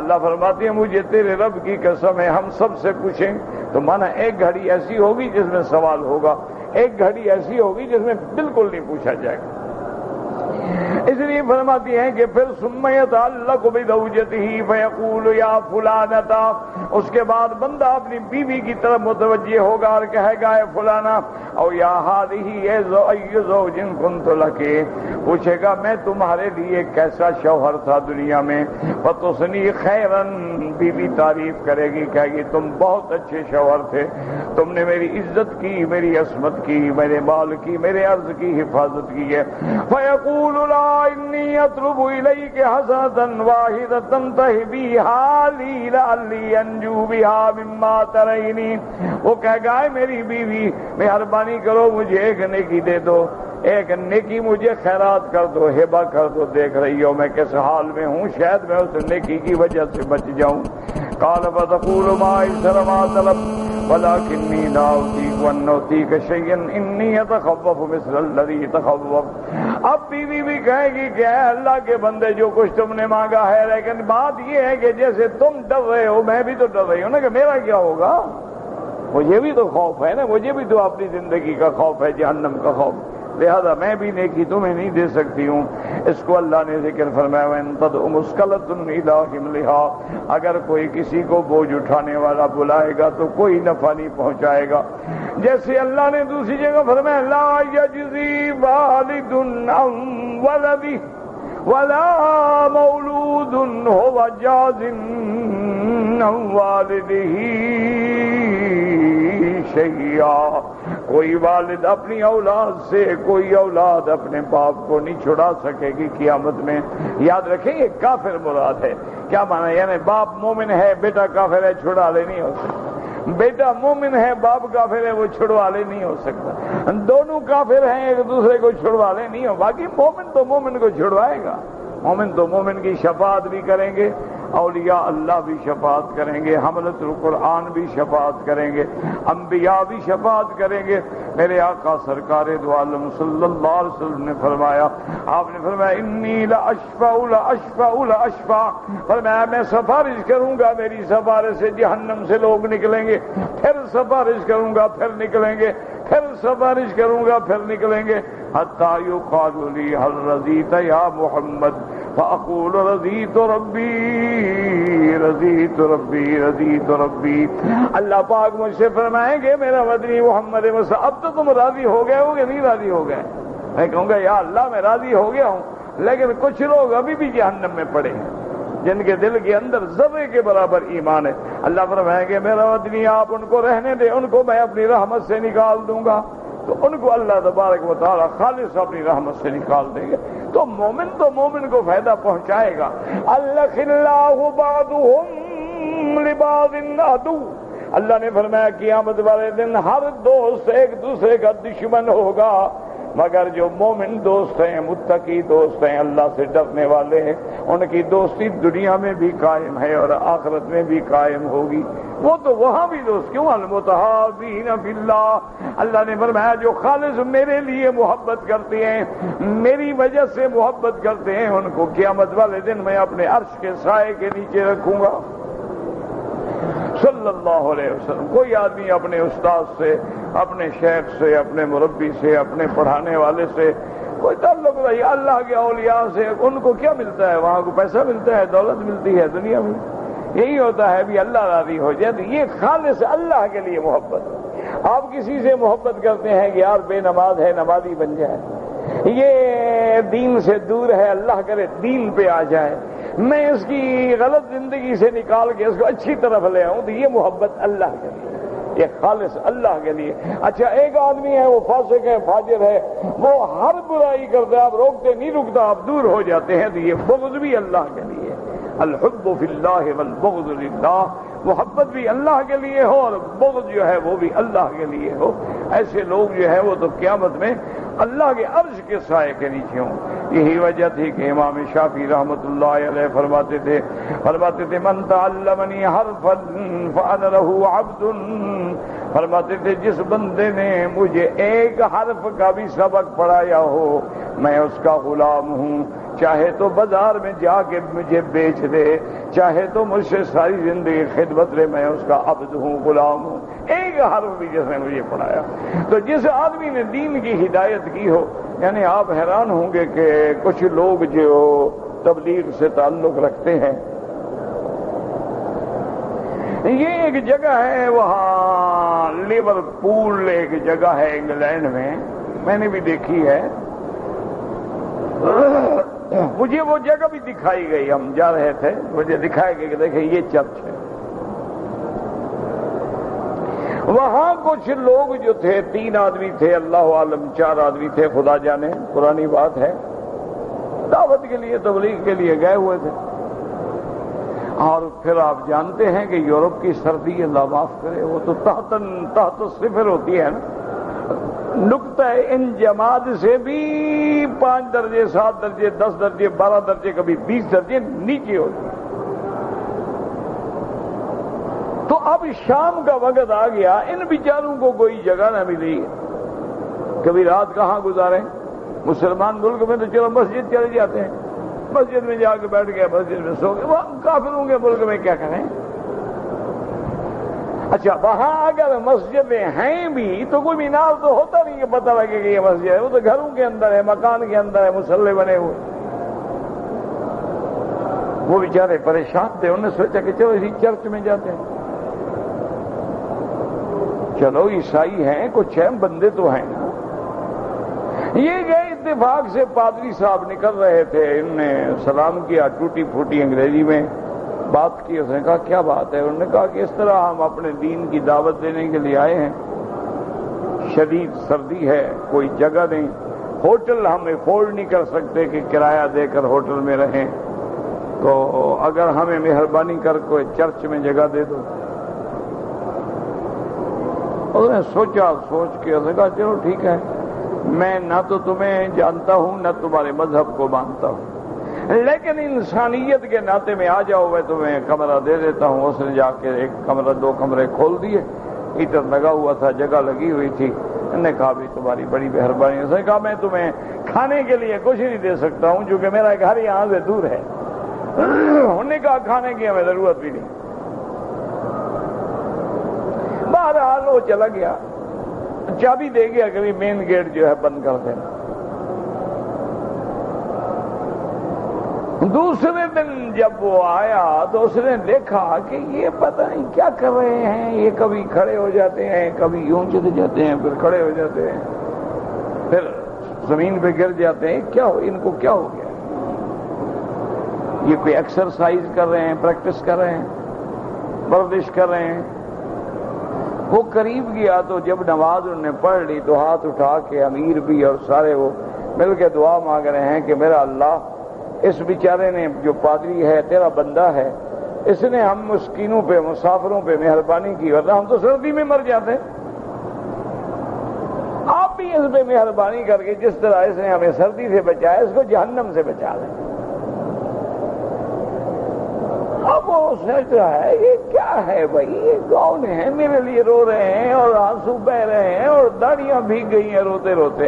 اللہ فرماتے ہیں مجھے تیرے رب کی قسم ہے ہم سب سے پوچھیں۔ تو مانا ایک گھڑی ایسی ہوگی جس میں سوال ہوگا، ایک گھڑی ایسی ہوگی جس میں بالکل نہیں پوچھا جائے گا۔ اس لیے فرماتی ہیں کہ پھر ثم يتعلق بزوجته فيقول یا فلانتا، اس کے بعد بندہ اپنی بیوی کی طرف متوجہ ہوگا اور کہے گا اے فلانا، او یا هذه ای زوج كنت لك، پوچھے گا میں تمہارے لیے کیسا شوہر تھا دنیا میں، فتثنی خیرا، بیوی تعریف کرے گی، کہے گی تم بہت اچھے شوہر تھے، تم نے میری عزت کی، میری عصمت کی، میرے مال کی، میرے عرض کی حفاظت کی ہے۔ فیقول لا انی اطلب الیک حسنة واحدة تہبیہا لی لعلی انجو بہا مما ترینی، وہ کہے گا اے میری بیوی مہربانی کرو مجھے ایک نیکی دے دو، ایک نیکی مجھے خیرات کر دو، ہبہ کر دو، دیکھ رہی ہو میں کس حال میں ہوں، شاید میں اس نیکی کی وجہ سے بچ جاؤں۔ قال فتقول ما ايسر ما طلب ولكني لا اطيق ان اعطيك شيئا اني اتخوف مثل الذي تخوف، اب بیوی بھی کہے گی کہ اے اللہ کے بندے جو کچھ تم نے مانگا ہے، لیکن بات یہ ہے کہ جیسے تم ڈر رہے ہو میں بھی تو ڈر رہی ہوں نا کہ میرا کیا ہوگا، مجھے بھی تو خوف ہے نا، مجھے بھی تو اپنی زندگی کا خوف ہے، جہنم کا خوف، لہذا میں بھی نیکی تمہیں نہیں دے سکتی ہوں۔ اس کو اللہ نے ذکر فرمایا وَإِن تَدْعُ مُثْقَلَةٌ إِلَىٰ حِمْلِهَا، اگر کوئی کسی کو بوجھ اٹھانے والا بلائے گا تو کوئی نفع نہیں پہنچائے گا۔ جیسے اللہ نے دوسری جگہ فرمایا لا يجزي والد عن ولده ولا مولود هو جاز عن والده شیئا، کوئی والد اپنی اولاد سے، کوئی اولاد اپنے باپ کو نہیں چھڑا سکے گی قیامت میں۔ یاد رکھیں یہ کافر مراد ہے، کیا معنی؟ یعنی باپ مومن ہے بیٹا کافر ہے، چھڑا لے نہیں ہو سکتا، بیٹا مومن ہے باپ کافر ہے وہ چھڑوا لے نہیں ہو سکتا، دونوں کافر ہیں ایک دوسرے کو چھڑوا لے نہیں ہو، باقی مومن تو مومن کو چھڑوائے گا، مومن تو مومن کی شفاعت بھی کریں گے، اولیاء اللہ بھی شفاعت کریں گے، حملۃ القرآن بھی شفاعت کریں گے، انبیاء بھی شفاعت کریں گے۔ میرے آقا سرکار دو عالم صلی اللہ علیہ وسلم نے فرمایا، آپ نے فرمایا انی لاشفع لاشفع لاشفع، فرمایا میں سفارش کروں گا، میری سفارش سے جہنم سے لوگ نکلیں گے، پھر سفارش کروں گا پھر نکلیں گے، پھر سفارش کروں گا پھر نکلیں گے، حتی یقال لی هل رضیت یا محمد فاقول رضیت ربی رضیت ربی رضیت ربی، اللہ پاک مجھ سے فرمائیں گے میرا مدنی محمد مصطفیٰ اب تو تم راضی ہو گئے ہو کہ نہیں راضی ہو گئے؟ میں کہوں گا یا اللہ میں راضی ہو گیا ہوں، لیکن کچھ لوگ ابھی بھی جہنم میں پڑے ہیں جن کے دل کے اندر ذرے کے برابر ایمان ہے۔ اللہ فرمائیں گے میرا مدنی آپ ان کو رہنے دیں، ان کو میں اپنی رحمت سے نکال دوں گا، تو ان کو اللہ تبارک و تعالی خالص اپنی رحمت سے نکال دیں گے، تو مومن کو فائدہ پہنچائے گا۔ الخلاء بعضهم لبعض عدو، اللہ نے فرمایا قیامت والے دن ہر دوست ایک دوسرے کا دشمن ہوگا، مگر جو مومن دوست ہیں، متقی دوست ہیں، اللہ سے ڈرنے والے ہیں، ان کی دوستی دنیا میں بھی قائم ہے اور آخرت میں بھی قائم ہوگی۔ وہ تو وہاں بھی دوست کیوں، المتحابین فی اللہ، اللہ نے فرمایا جو خالص میرے لیے محبت کرتے ہیں، میری وجہ سے محبت کرتے ہیں، ان کو قیامت والے دن میں اپنے عرش کے سائے کے نیچے رکھوں گا۔ صلی اللہ علیہ وسلم۔ کوئی آدمی اپنے استاد سے، اپنے شیخ سے، اپنے مربی سے، اپنے پڑھانے والے سے کوئی تعلق نہیں، اللہ کے اولیاء سے ان کو کیا ملتا ہے؟ وہاں کو پیسہ ملتا ہے، دولت ملتی ہے دنیا میں، یہی ہوتا ہے بھی اللہ راضی ہو جائے۔ تو یہ خالص اللہ کے لیے محبت۔ آپ کسی سے محبت کرتے ہیں کہ یار بے نماز ہے، نمازی بن جائے، یہ دین سے دور ہے، اللہ کرے دین پہ آ جائے، میں اس کی غلط زندگی سے نکال کے اس کو اچھی طرف لے آؤں، تو یہ محبت اللہ کے لیے، یہ خالص اللہ کے لیے۔ اچھا ایک آدمی ہے وہ فاسق ہے، فاجر ہے، وہ ہر برائی کرتا ہے، آپ روکتے نہیں رکتا، آپ دور ہو جاتے ہیں، تو یہ بغض بھی اللہ کے لیے۔ الحب فی اللہ والبغض للہ، محبت بھی اللہ کے لیے ہو اور بغض جو ہے وہ بھی اللہ کے لیے ہو۔ ایسے لوگ جو ہے وہ تو قیامت میں اللہ کے عرش کے سائے کے نیچے ہوں۔ یہی وجہ تھی کہ امام شافعی رحمۃ اللہ علیہ فرماتے تھے من تعلمنی حرفا فانا له عبد، فرماتے تھے جس بندے نے مجھے ایک حرف کا بھی سبق پڑھایا ہو میں اس کا غلام ہوں، چاہے تو بازار میں جا کے مجھے بیچ دے، چاہے تو مجھ سے ساری زندگی خدمت لے، میں اس کا عبد ہوں، غلام ہوں، ایک حرف بھی جس نے مجھے پڑھایا۔ تو جس آدمی نے دین کی ہدایت کی ہو، یعنی آپ حیران ہوں گے کہ کچھ لوگ جو تبلیغ سے تعلق رکھتے ہیں، یہ ایک جگہ ہے وہاں لیورپول، ایک جگہ ہے انگلینڈ میں نے بھی دیکھی ہے، مجھے وہ جگہ بھی دکھائی گئی، ہم جا رہے تھے مجھے دکھایا گیا کہ دیکھیں یہ چرچ ہے۔ وہاں کچھ لوگ جو تھے، 3 آدمی تھے، اللہ عالم 4 آدمی تھے، خدا جانے، پرانی بات ہے، دعوت کے لیے تبلیغ کے لیے گئے ہوئے تھے۔ اور پھر آپ جانتے ہیں کہ یورپ کی سردی، اللہ معاف کرے، وہ تو تحت صفر ہوتی ہے نا، نقطہ انجماد سے بھی 5 درجے، 7 درجے، 10 درجے، 12 درجے، کبھی 20 درجے نیچے ہوتی ہے۔ تو اب شام کا وقت آ گیا، ان بیچاروں کو کوئی جگہ نہ ملی، کبھی رات کہاں گزاریں؟ مسلمان ملک میں تو چلو مسجد چلے جاتے ہیں، مسجد میں جا کے بیٹھ گئے، مسجد میں سو گئے، وہ کافروں کے ملک میں کیا کریں؟ اچھا وہاں اگر مسجدیں ہیں بھی تو کوئی مینار تو ہوتا نہیں کہ پتہ لگے کہ یہ مسجد ہے، وہ تو گھروں کے اندر ہے، مکان کے اندر ہے، مصلے بنے ہوئے۔ وہ بیچارے پریشان تھے، انہوں نے سوچا کہ چلو اسی چرچ میں جاتے ہیں، چلو عیسائی ہیں، کچھ ہیں، بندے تو ہیں نا۔ یہ گئے، اتفاق سے پادری صاحب نکل رہے تھے، انہوں نے سلام کیا، ٹوٹی پھوٹی انگریزی میں بات کی۔ اس نے کہا کیا بات ہے؟ انہوں نے کہا کہ اس طرح ہم اپنے دین کی دعوت دینے کے لیے آئے ہیں، شدید سردی ہے، کوئی جگہ نہیں، ہوٹل ہم افورڈ نہیں کر سکتے کہ کرایہ دے کر ہوٹل میں رہیں، تو اگر ہمیں مہربانی کر کوئی چرچ میں جگہ دے دو۔ اس نے سوچا، سوچ کے اس نے کہا چلو ٹھیک ہے، میں نہ تو تمہیں جانتا ہوں نہ تمہارے مذہب کو مانتا ہوں، لیکن انسانیت کے ناطے میں آ جاؤ، میں تمہیں کمرہ دے دیتا ہوں۔ اس نے جا کے 1 کمرہ 2 کمرے کھول دیے، ہیٹر لگا ہوا تھا، جگہ لگی ہوئی تھی۔ انہوں نے کہا بھی تمہاری بڑی مہربانی۔ اس نے کہا میں تمہیں کھانے کے لیے کچھ نہیں دے سکتا ہوں کیونکہ میرا گھر یہاں سے دور ہے۔ انہوں نے کہا کھانے کی ہمیں ضرورت بھی نہیں۔ بہرحال وہ چلا گیا، چابی دے گیا کبھی مین گیٹ جو ہے بند کر دینا۔ دوسرے دن جب وہ آیا تو اس نے دیکھا کہ یہ پتہ نہیں کیا کر رہے ہیں، یہ کبھی کھڑے ہو جاتے ہیں، کبھی یوں چلے جاتے ہیں، پھر کھڑے ہو جاتے ہیں، پھر زمین پہ گر جاتے ہیں، کیا ہو ان کو، کیا ہو گیا؟ یہ کوئی ایکسرسائز کر رہے ہیں، پریکٹس کر رہے ہیں، ورزش کر رہے ہیں؟ وہ قریب گیا تو جب نماز انہوں نے پڑھ لی تو ہاتھ اٹھا کے امیر بھی اور سارے وہ مل کے دعا مانگ رہے ہیں کہ میرا اللہ، اس بیچارے نے جو پادری ہے تیرا بندہ ہے، اس نے ہم مسکینوں پہ، مسافروں پہ مہربانی کی، ورنہ ہم تو سردی میں مر جاتے۔ آپ بھی اس پہ مہربانی کر کے جس طرح اس نے ہمیں سردی سے بچایا اس کو جہنم سے بچا لیں۔ اب وہ سوچ رہا ہے یہ کیا ہے بھائی، یہ کون ہے میرے لیے رو رہے ہیں اور آنسو بہ رہے ہیں اور داڑیاں بھیگ گئی ہیں روتے روتے۔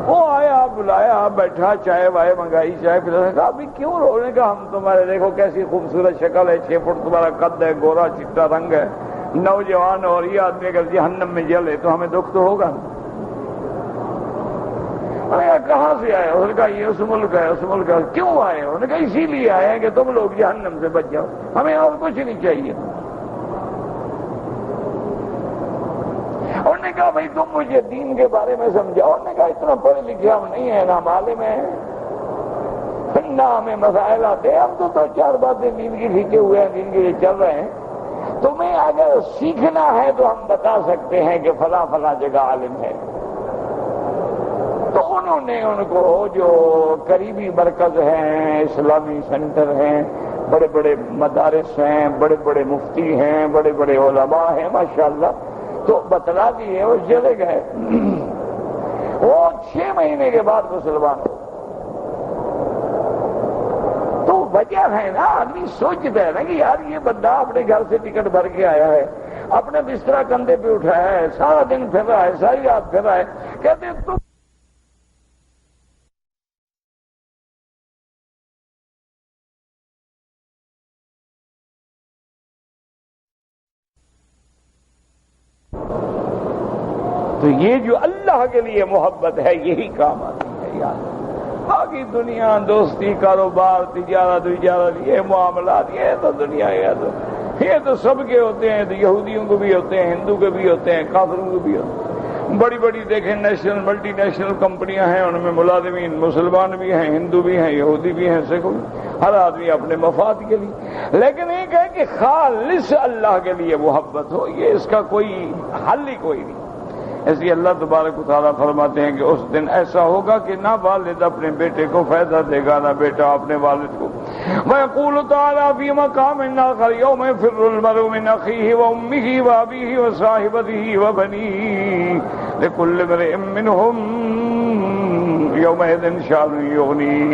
وہ آیا، بلایا، بیٹھا، چائے وائے منگائی، چائے پلانے کا، ابھی کیوں رونے کا، ہم تمہارے دیکھو کیسی خوبصورت شکل ہے، 6 فٹ تمہارا قد ہے، گورا چٹا رنگ ہے، نوجوان، اور یہ آدمی اگر جہنم میں جلے تو ہمیں دکھ تو ہوگا۔ انہوں نے کہا کہاں سے آئے؟ انہوں نے کہا یہ اس ملک ہے، اس ملک ہے۔ کیوں آئے؟ انہوں نے کہا اسی لیے آئے ہیں کہ تم لوگ جہنم سے بچ جاؤ، ہمیں اور کچھ نہیں چاہیے۔ انہوں نے کہا بھائی تم مجھے دین کے بارے میں سمجھاؤ۔ انہوں نے کہا اتنا پڑھے لکھے ہم نہیں ہیں، نہ عالم ہیں، نہ ہمیں مسائل آتے، ہم تو 4 باتیں دین کی سیکھے ہوئے ہیں، دین کے لیے چل رہے ہیں۔ تمہیں اگر سیکھنا ہے تو ہم بتا سکتے ہیں کہ فلاں فلاں جگہ عالم ہے۔ تو انہوں نے ان کو جو قریبی مرکز ہیں، اسلامی سینٹر ہیں، بڑے بڑے مدارس ہیں، بڑے بڑے مفتی ہیں، بڑے بڑے علماء ہیں ماشاءاللہ، تو بتلا دیے، وہ چلے گئے۔ وہ 6 مہینے کے بعد مسلمان ہو۔ تو وجہ ہے نا، آدمی سوچتا ہے نا کہ یار یہ بندہ اپنے گھر سے ٹکٹ بھر کے آیا ہے، اپنے بسترا کندھے پہ اٹھایا ہے، سارا دن پھر رہا ہے، ساری رات پھر رہا ہے، کہتے ہیں تم تو یہ جو اللہ کے لیے محبت ہے یہی کام آتی ہے یار۔ باقی دنیا، دوستی، کاروبار، تجارت، یہ معاملات، یہ تو دنیا یہ تو سب کے ہوتے ہیں، یہودیوں کو بھی ہوتے ہیں، ہندو کے بھی ہوتے ہیں، کافروں کو بھی ہوتے ہیں۔ بڑی بڑی دیکھیں نیشنل ملٹی نیشنل کمپنیاں ہیں، ان میں ملازمین مسلمان بھی ہیں، ہندو بھی ہیں، یہودی بھی ہیں، سکھ بھی، ہر آدمی اپنے مفاد کے لیے۔ لیکن ایک ہے کہ خالص اللہ کے لیے محبت ہو، یہ اس کا کوئی حل ہی کوئی نہیں۔ اس لیے اللہ تبارک و تعالیٰ فرماتے ہیں کہ اس دن ایسا ہوگا کہ نہ والد اپنے بیٹے کو فائدہ دے گا، نہ بیٹا اپنے والد کو۔ وَيَقُولُ تَعَالَىٰ فِي مَقَامٍ آخَرٍ يَوْمَ يَفِرُّ الْمَرْءُ مِنْ أَخِيهِ وَأُمِّهِ وَأَبِيهِ وَصَاحِبَتِهِ وَبَنِيهِ لِكُلِّ امْرِئٍ مِّنْهُمْ يَوْمَئِذٍ شَأْنٌ يُغْنِيهِ۔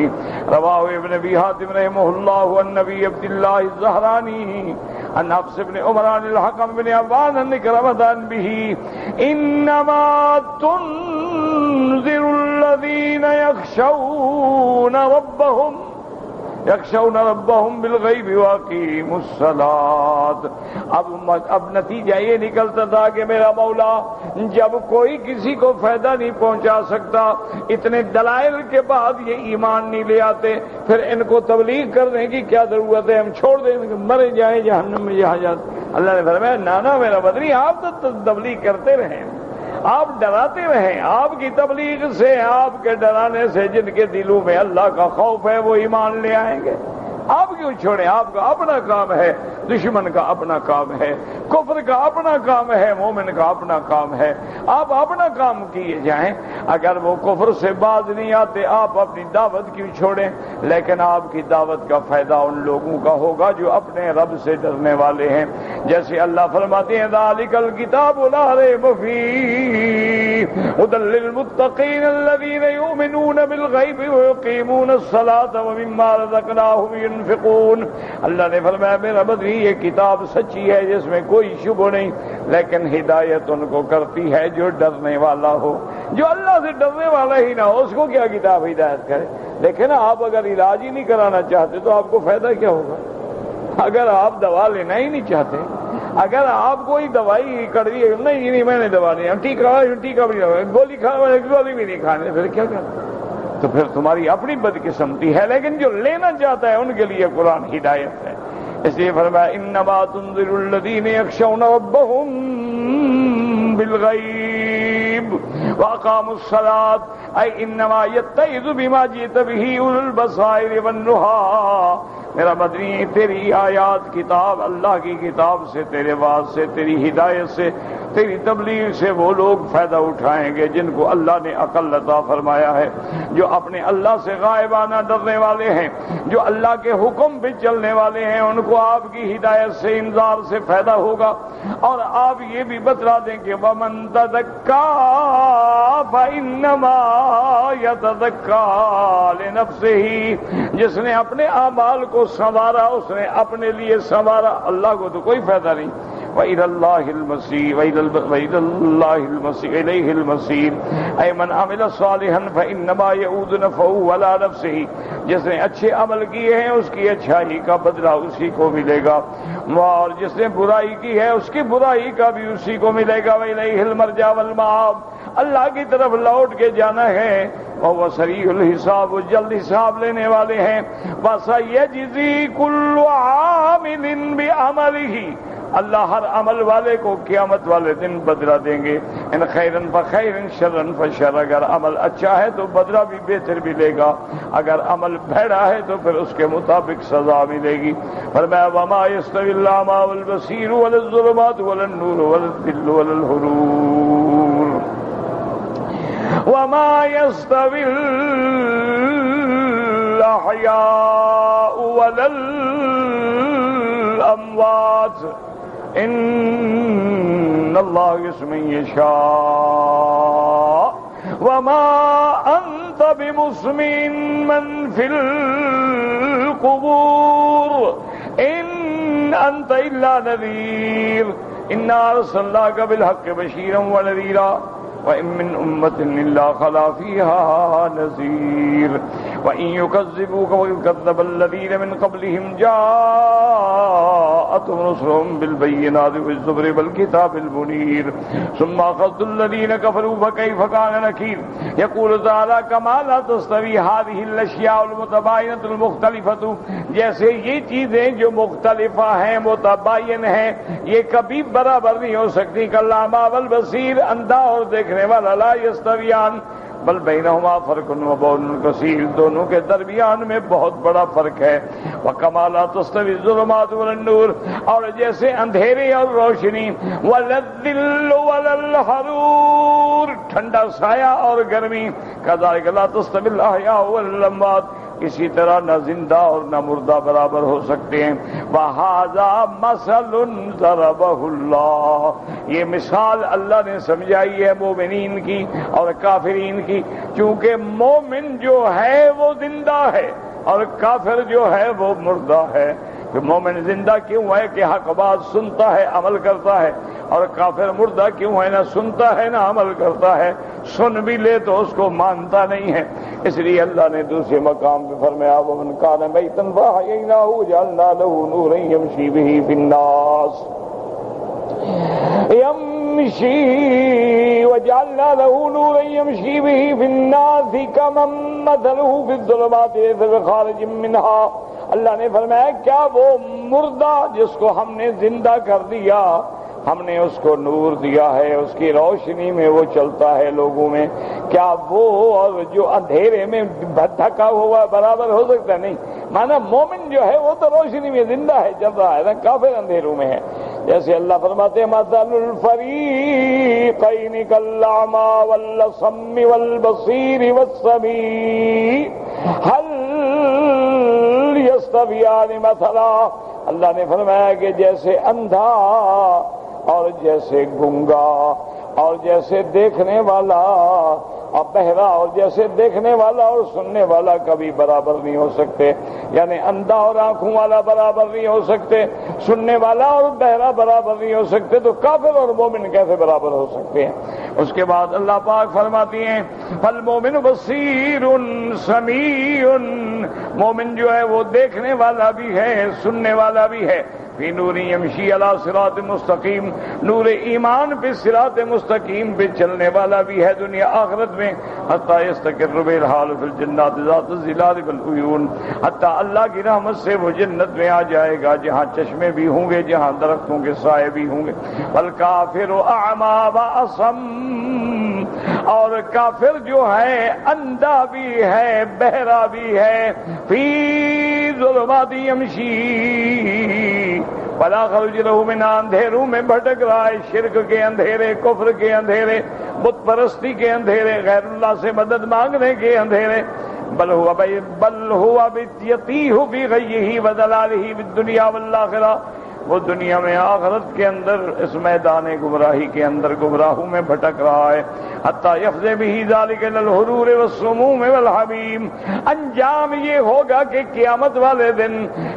رواه ابن ابي حاتم رحمه الله عن نبي عبد الله الزهراني عن حفص بن عمر عن الحكم بن عبان عن كرمة به انما تنذر الذين يخشون ربهم بالغیب واقیموا الصلاۃ۔ اب نتیجہ یہ نکلتا تھا کہ میرا مولا جب کوئی کسی کو فائدہ نہیں پہنچا سکتا، اتنے دلائل کے بعد یہ ایمان نہیں لے آتے، پھر ان کو تبلیغ کرنے کی کیا ضرورت ہے، ہم چھوڑ دیں کہ مرے جائیں جہنم میں جہاں جاتے۔ اللہ نے فرمایا نانا میرا بدری، آپ تو تبلیغ کرتے رہیں، آپ ڈراتے رہیں، آپ کی تبلیغ سے، آپ کے ڈرانے سے جن کے دلوں میں اللہ کا خوف ہے وہ ایمان لے آئیں گے۔ آپ کیوں چھوڑیں؟ آپ کا اپنا کام ہے، دشمن کا اپنا کام ہے، کفر کا اپنا کام ہے، مومن کا اپنا کام ہے، آپ اپنا کام کیے جائیں۔ اگر وہ کفر سے باز نہیں آتے آپ اپنی دعوت کیوں چھوڑیں؟ لیکن آپ کی دعوت کا فائدہ ان لوگوں کا ہوگا جو اپنے رب سے ڈرنے والے ہیں۔ جیسے اللہ فرماتے ہیں ذالک الکتاب لا ریب فیہ ھدی للمتقین الذین یؤمنون بالغیب ویقیمون الصلاۃ ومما رزقناہم ينفقون۔ اللہ نے فرمایا میرا بدری یہ کتاب سچی ہے جس میں کوئی شبہ نہیں، لیکن ہدایت ان کو کرتی ہے جو ڈرنے والا ہو۔ جو اللہ سے ڈرنے والا ہی نہ ہو اس کو کیا کتاب ہدایت کرے؟ لیکن آپ اگر علاج ہی نہیں کرانا چاہتے تو آپ کو فائدہ کیا ہوگا؟ اگر آپ دوا لینا ہی نہیں چاہتے، اگر آپ کوئی دوائی کڑوی ہے، نہیں میں نے دوا نہیں، ٹیکا بھی نہیں، گولی بھی نہیں کھانے، پھر کیا کرنا؟ تو پھر تمہاری اپنی بدقسمتی ہے۔ لیکن جو لینا چاہتا ہے ان کے لیے قرآن ہدایت ہے۔ اس لیے فرمایا انما تنذر الذین یخشون ربهم بالغیب واقاموا الصلاۃ ای انما یتعظ بما جئت به اولو البصائر والنہی میرا مدنی تیری آیات کتاب اللہ کی کتاب سے، تیرے واعظ سے، تیری ہدایت سے، تیری تبلیغ سے وہ لوگ فائدہ اٹھائیں گے جن کو اللہ نے عقل عطا فرمایا ہے، جو اپنے اللہ سے غائبانہ ڈرنے والے ہیں، جو اللہ کے حکم پہ چلنے والے ہیں، ان کو آپ کی ہدایت سے انذار سے فائدہ ہوگا۔ اور آپ یہ بھی بتلا دیں کہ وَمَن تَزَكَّىٰ فَإِنَّمَا يَتَزَكَّىٰ لِنَفْسِهِ، جس نے اپنے اعمال کو سنوارا اس نے اپنے لیے سنوارا، اللہ کو تو کوئی فائدہ نہیں۔ وَإِلَى اللَّهِ الْمَصِيرُ وَإِلَى اللَّهِ الْمَصِيرُ إِلَيْهِ الْمَصِيرُ أَيْ مَنْ عَمِلَ صَالِحًا فَإِنَّمَا يَعُودُ نَفْعُهُ عَلَىٰ نَفْسِهِ، جس نے اچھے عمل کیے ہیں اس کی اچھائی کا بدلہ اسی کو ملے گا، اور جس نے برائی کی ہے اس کی برائی کا بھی اسی کو ملے گا۔ وَإِلَيْهِ الْمَرْجِعُ وَالْمَآبُ، اللہ کی طرف لوٹ کے جانا ہے، وَهُوَ سَرِيعُ الْحِسَابِ، وہ جلد حساب لینے والے ہیں۔ وَسَيَجْزِي كُلُّ عَامِلٍ بِعَمَلِهِ، اللہ ہر عمل والے کو قیامت والے دن بدلہ دیں گے، ان خیرن فخیر شرن فشر، اگر عمل اچھا ہے تو بدلہ بھی بہتر ملے گا، اگر عمل بھیڑا ہے تو پھر اس کے مطابق سزا ملے گی۔ فرمایا وما یستوی الاعمی والبصیر ولا الظلمات ولا النور ولا الظل ولا الحرور، وما یستوی الاحیاء ولا الاموات ان اللہ یسمع من یشاء وما انت بمسمع من فی القبور ان انت الا نذیر انا ارسلناک بالحق بشیرا ونذیرا وَإِن مِّنْ أُمَّةٍ إِلَّا خَلَا فِيهَا نَذِيرٌ وَإِن يُكَذِّبُوكَ فَقَدْ كَذَّبَ الَّذِينَ مِن قَبْلِهِمْ جَاءَتْهُمْ رُسُلُهُم بِالْبَيِّنَاتِ وَالزُّبُرِ وَالْكِتَابِ الْمُنِيرِ ثُمَّ أَخَذْتُ الَّذِينَ كَفَرُوا فَكَيْفَ كَانَ نَكِيرِ يَقُولُ تَعَالَىٰ كَمَا لَا تَسْتَوِي هَٰذِهِ الْأَشْيَاءُ الْمُتَبَايِنَةُ الْمُخْتَلِفَةُ، جیسے یہ چیزیں جو مختلفہ ہیں متباین ہیں یہ کبھی برابر نہیں ہو سکتی، کالأعمى والبصیر، اندھا اور دیکھنے والا، لا یستویان بل بینہما فرق وبعد کثیر، دونوں کے درمیان میں بہت بڑا فرق ہے۔ وکما لا تستوی الظلمات ولا النور، اور جیسے اندھیرے اور روشنی، ولا الظل ولا الحرور، ٹھنڈا سایہ اور گرمی، کذالک لا تستوی الاحیاء والاموات، اسی طرح نہ زندہ اور نہ مردہ برابر ہو سکتے ہیں۔ وَهَذَا مَثَلٌ ضَرَبَهُ اللَّهُ، یہ مثال اللہ نے سمجھائی ہے مومنین کی اور کافرین کی، چونکہ مومن جو ہے وہ زندہ ہے اور کافر جو ہے وہ مردہ ہے۔ کہ مومن زندہ کیوں ہے کہ حق بات سنتا ہے عمل کرتا ہے، اور کافر مردہ کیوں ہے، نہ سنتا ہے نہ عمل کرتا ہے، سن بھی لے تو اس کو مانتا نہیں ہے۔ اس لیے اللہ نے دوسرے مقام پہ فرمایا وَمَنْ كَانَ مَيْتًا فَأَحْيَيْنَاهُ وَجَعَلْنَا لَهُ نُورًا يَمْشِي بِهِ فِي النَّاسِ وَجَعَلْنَا لَهُ نُورًا يَمْشِي بِهِ فِي النَّاسِ كَمَن مَّثَلُهُ فِي الظُّلُمَاتِ لَيْسَ بِخَارِجٍ مِّنْهَا، اللہ نے فرمایا کیا وہ مردہ جس کو ہم نے زندہ کر دیا، ہم نے اس کو نور دیا ہے، اس کی روشنی میں وہ چلتا ہے لوگوں میں، کیا وہ اور جو اندھیرے میں ڈھکا ہوا برابر ہو سکتا ہے؟ نہیں، مانا مومن جو ہے وہ تو روشنی میں زندہ ہے، چل رہا ہے نا، کافر اندھیروں میں ہے۔ جیسے اللہ فرماتے ہیں مثل الفریقین کالأعمی والأصم والبصیر والسمیع هل یستویان مثلا، اللہ نے فرمایا کہ جیسے اندھا اور جیسے گنگا اور جیسے دیکھنے والا اور بہرا اور جیسے دیکھنے والا اور سننے والا کبھی برابر نہیں ہو سکتے، یعنی اندھا اور آنکھوں والا برابر نہیں ہو سکتے، سننے والا اور بہرا برابر نہیں ہو سکتے، تو کافر اور مومن کیسے برابر ہو سکتے ہیں؟ اس کے بعد اللہ پاک فرماتی ہیں فالمومن بصیر سمیع، مومن جو ہے وہ دیکھنے والا بھی ہے سننے والا بھی ہے، فی نور یمشی علی صراط مستقیم، نور ایمان پہ صراط مستقیم پہ چلنے والا بھی ہے دنیا آخرت میں، حتی یستقر بہ الحال فی الجنات ذات الظلال والعیون، حتی اللہ کی رحمت سے وہ جنت میں آ جائے گا جہاں چشمے بھی ہوں گے، جہاں درختوں کے سائے بھی ہوں گے۔ والکافر اعمی واصم، اور کافر جو ہے اندھا بھی ہے بہرا بھی ہے، فی الظلمات یمشی ولا خرج له من، اندھیروں میں بھٹک رہا ہے، شرک کے اندھیرے، کفر کے اندھیرے، بت پرستی کے اندھیرے، غیر اللہ سے مدد مانگنے کے اندھیرے، بل هو یتیہ فی غیہ وضلالہ فی الدنیا والآخرہ، وہ دنیا میں آخرت کے اندر اس میدان گمراہی کے اندر گمراہوں میں بھٹک رہا ہے، حتی یفضی بہ ذلک الی الحرور والسموم والحمیم، انجام یہ ہوگا کہ قیامت والے دن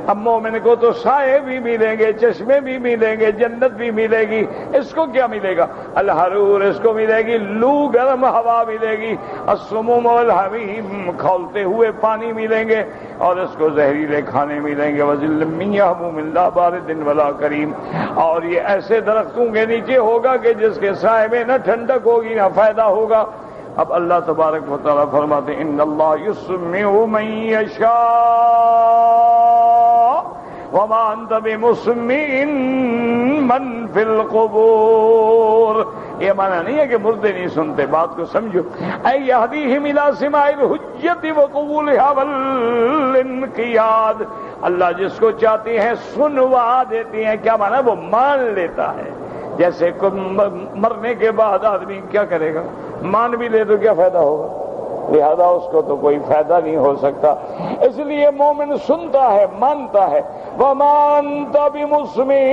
اب مومن کو تو سائے بھی ملیں گے، چشمے بھی ملیں گے، جنت بھی ملے گی، اس کو کیا ملے گا؟ الحرور، اس کو ملے گی لو گرم ہوا ملے گی، السموم والحمیم، کھولتے ہوئے پانی ملیں گے، اور اس کو زہریلے کھانے ملیں گے، وَظِلٍّ مِّن يَحْمُومٍ لَا بَارِدٍ وَلَا کریم، اور یہ ایسے درختوں کے نیچے ہوگا کہ جس کے سائے میں نہ ٹھنڈک ہوگی نہ فائدہ ہوگا۔ اب اللہ تبارک و تعالیٰ فرماتے ہیں ان اللہ یسمع من یشاء وما انت بمسمع من فی القبور، یہ معنی نہیں ہے کہ مردے نہیں سنتے، بات کو سمجھو، اے یہدیہم الی سماع الحجۃ وقبولها والانقیاد، اللہ جس کو چاہتے ہیں سنوا دیتے ہیں، کیا معنی؟ وہ مان لیتا ہے۔ جیسے مرنے کے بعد آدمی کیا کرے گا؟ مان بھی لے تو کیا فائدہ ہوگا؟ لہذا اس کو تو کوئی فائدہ نہیں ہو سکتا، اس لیے مومن سنتا ہے، مانتا ہے۔ وَمَا أَنْتَ بِمُسْمِعٍ